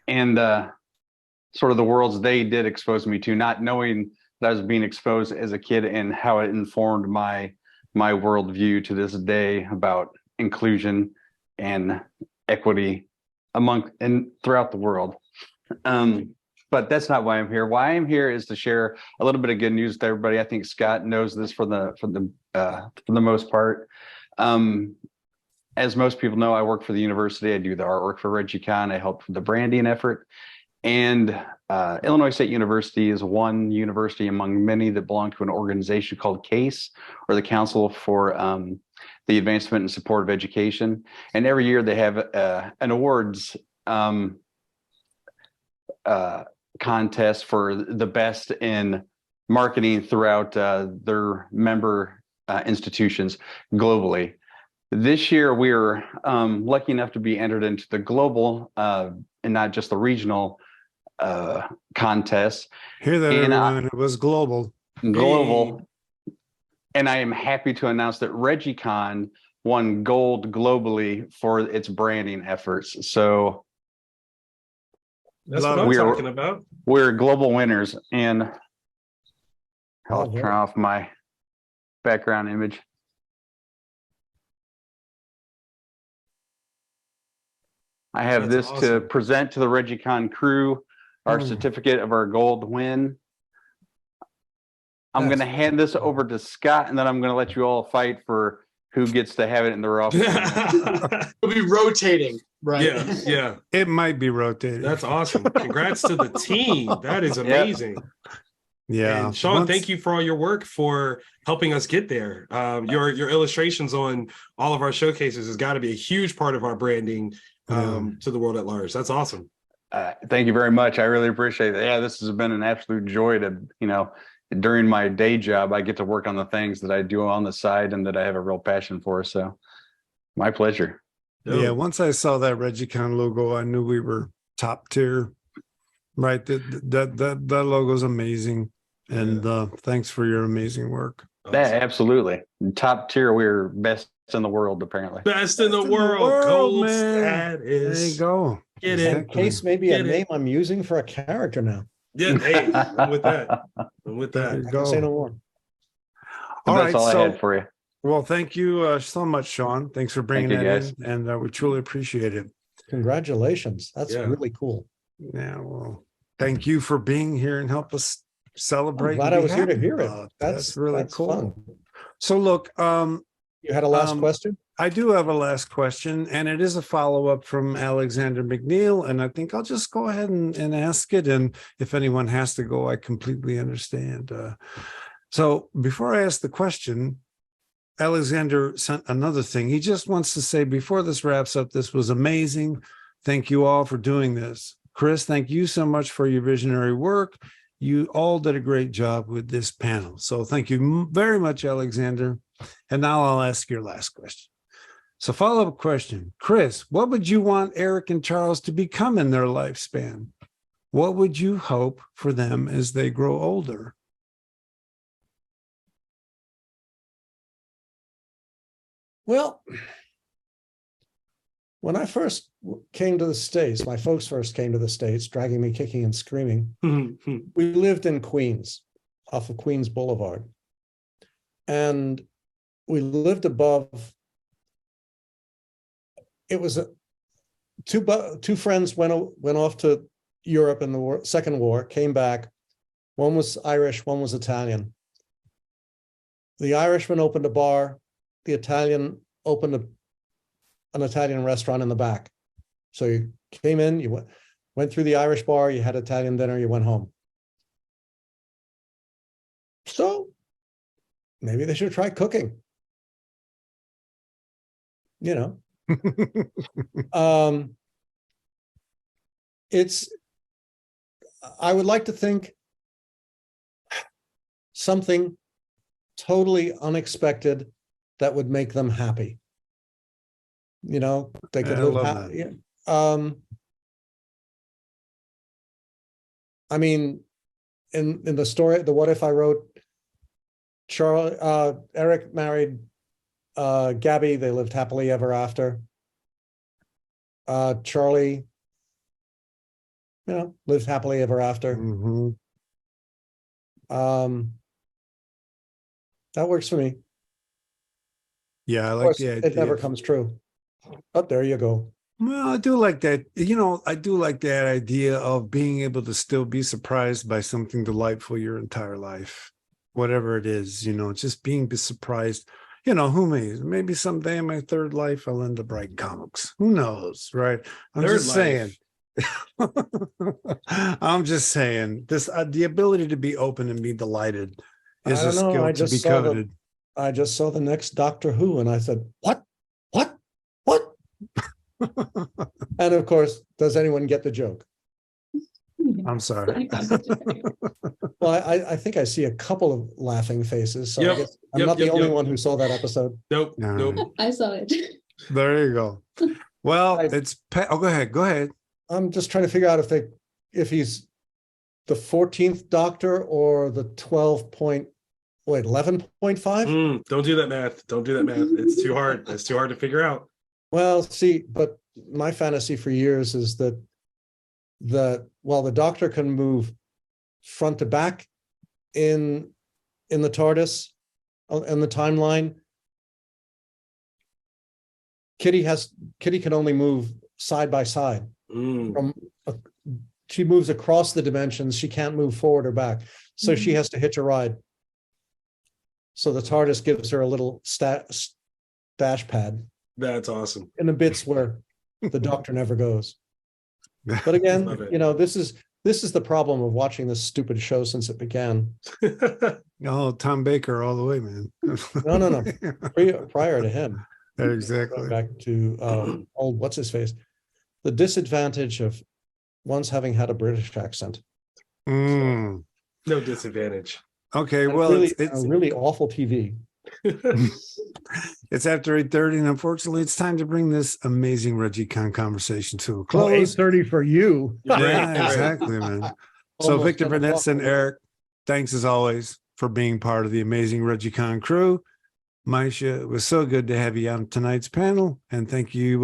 And sort of the worlds they did expose me to, not knowing that I was being exposed as a kid and how it informed my worldview to this day about inclusion and equity among and throughout the world. But that's not why I'm here. Why I'm here is to share a little bit of good news with everybody. I think Scott knows this for the most part. As most people know, I work for the university. I do the artwork for ReggieCon. I help with the branding effort. And Illinois State University is one university among many that belong to an organization called CASE, or the Council for the Advancement and Support of Education. And every year they have an awards contest for the best in marketing throughout their member institutions globally. This year, we were lucky enough to be entered into the global and not just the regional contest. Hear that, And, everyone? It was global. Global. And I am happy to announce that ReggieCon won gold globally for its branding efforts. So That's Love what I'm it. talking about. we're global winners. And I'll Oh, turn off my background image. I have That's this to awesome. present to the ReggieCon crew, our Mm. certificate of our gold win. I'm going to That's hand this over to Scott, and then I'm going to let you all fight for who gets to have it in their office. We'll be rotating, right? Yeah, yeah. It might be rotated. That's awesome. Congrats to the team. That is amazing. yeah. And Sean, thank you for all your work for helping us get there. Your illustrations on all of our showcases has got to be a huge part of our branding to the world at large. That's awesome. Thank you very much. I really appreciate it. Yeah, this has been an absolute joy to, during my day job, I get to work on the things that I do on the side and that I have a real passion for. So my pleasure. Yeah, once I saw that ReggieCon logo, I knew we were top tier. Right, that logo's amazing, and thanks for your amazing work. Yeah, absolutely. Top tier. We're best in the world, apparently. Best in the world. Gold man. status. There you go. Get Exactly. in. Case may be a Get it. name I'm using for a character now. Yeah, hey, I'm with that. I'm with There that. you I can say no go. more. All That's right, all I so had for you. well, thank you so much, Sean. Thanks for bringing Thank you, that guys. in, and we truly appreciate it. Congratulations. That's Yeah. really cool. Yeah, well, thank you for being here and help us celebrate. I'm glad and I be was here to happy hear it. about. That's really that's cool. fun. So look, You had a last question? I do have a last question, and it is a follow-up from Alexander McNeil, and I think I'll just go ahead and ask it. And if anyone has to go, I completely understand. So before I ask the question, Alexander sent another thing. He just wants to say, before this wraps up, this was amazing. Thank you all for doing this. Chris, thank you so much for your visionary work. You all did a great job with this panel. So thank you very much, Alexander. And now I'll ask your last question. So follow-up question. Chris, what would you want Eric and Charles to become in their lifespan? What would you hope for them as they grow older? Well, when I first came to the States, my folks first came to the States, dragging me kicking and screaming. We lived in Queens, off of Queens Boulevard. And we lived above. It was two friends went off to Europe in the Second War, came back. One was Irish, one was Italian. The Irishman opened a bar. The Italian opened an Italian restaurant in the back. So you came in, you went through the Irish bar, you had Italian dinner, you went home. So maybe they should try cooking. I would like to think something totally unexpected that would make them happy. They could I live love happy. I mean, in the story, the What If I wrote, Eric married Gabby. They lived happily ever after. Charlie, live happily ever after. Mhm. That works for me. Yeah, I Of like course, the it idea. never comes true. But there you go. Well, I do like that. I do like that idea of being able to still be surprised by something delightful your entire life, whatever it is, just being surprised. Who knows? Maybe someday in my third life, I'll end up writing comics. Who knows, right? I'm Third just saying. I'm just saying this, the ability to be open and be delighted is I a don't know. skill to be coveted. I just saw the next Doctor Who, and I said, "What? What? And of course, does anyone get the joke? I'm sorry. Well, I think I see a couple of laughing faces, so I Yep. guess I'm not the Yep. only one who saw that episode. Nope. No. Nope. I saw it. There you go. Well, go ahead. I'm just trying to figure out if he's the 14th Doctor or the 11.5. Don't do that math. Don't do that math. It's too hard. It's too hard to figure out. Well, see, but my fantasy for years is that the Doctor can move front to back in the TARDIS in the timeline. Kitty can only move side by side. She moves across the dimensions. She can't move forward or back, so she has to hitch a ride. So the TARDIS gives her a little dash pad. That's awesome. In the bits where the Doctor never goes. But again, this is the problem of watching this stupid show since it began. Oh, Tom Baker all the way, man. No. Prior to him. Exactly. Back to old what's his face. The disadvantage of once having had a British accent. Mm. No disadvantage. Okay, And well, really, it's really awful TV. It's after 8:30, and unfortunately, it's time to bring this amazing ReggieCon conversation to a close. 8:30 for you. Yeah, exactly, man. So, Almost Victor, 10 Vanessa, and o'clock. Eric, thanks as always for being part of the amazing ReggieCon crew. Maisha, it was so good to have you on tonight's panel, and thank you,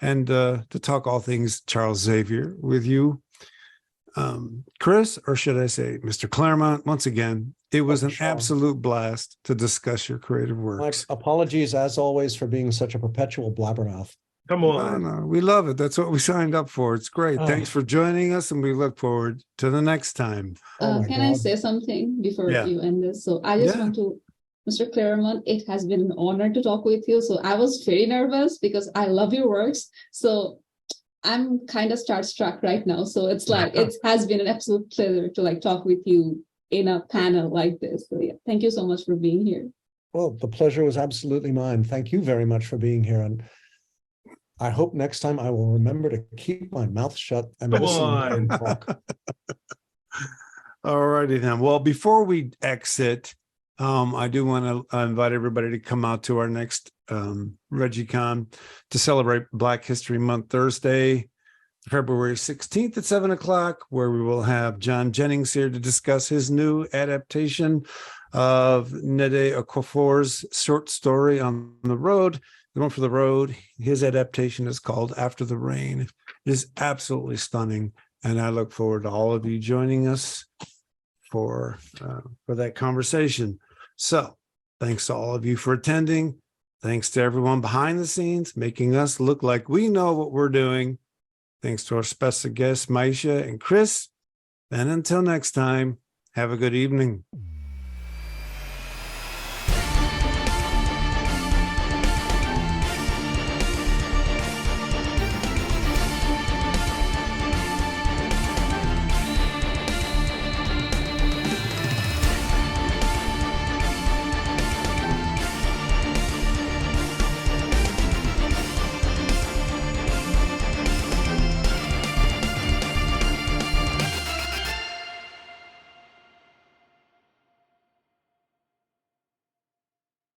to talk all things Charles Xavier with you. Chris, or should I say Mr. Claremont, once again, it was an Sean. absolute blast to discuss your creative My works. apologies, as always, for being such a perpetual blabbermouth. Come on. No, we love it. That's what we signed up for. It's great. Oh. Thanks for joining us, and we look forward to the next time. Oh my Can I God. say something before Yeah. you end this? So I just Yeah. want to, Mr. Claremont, it has been an honor to talk with you. So I was very nervous because I love your works. So I'm kind of starstruck right now. So it's like, it has been an absolute pleasure to talk with you in a panel like this. So yeah, thank you so much for being here. Well, the pleasure was absolutely mine. Thank you very much for being here. And I hope next time I will remember to keep my mouth shut and Come listen on. and talk. All righty then. Well, before we exit, I do want to invite everybody to come out to our next ReggieCon to celebrate Black History Month, Thursday, February 16th at 7:00, where we will have John Jennings here to discuss his new adaptation of Nnedi Okorafor's short story On the Road. The one for the road. His adaptation is called After the Rain. It is absolutely stunning, and I look forward to all of you joining us for that conversation. So, thanks to all of you for attending. Thanks to everyone behind the scenes, making us look like we know what we're doing. Thanks to our special guests, Maisha and Chris. And until next time, have a good evening.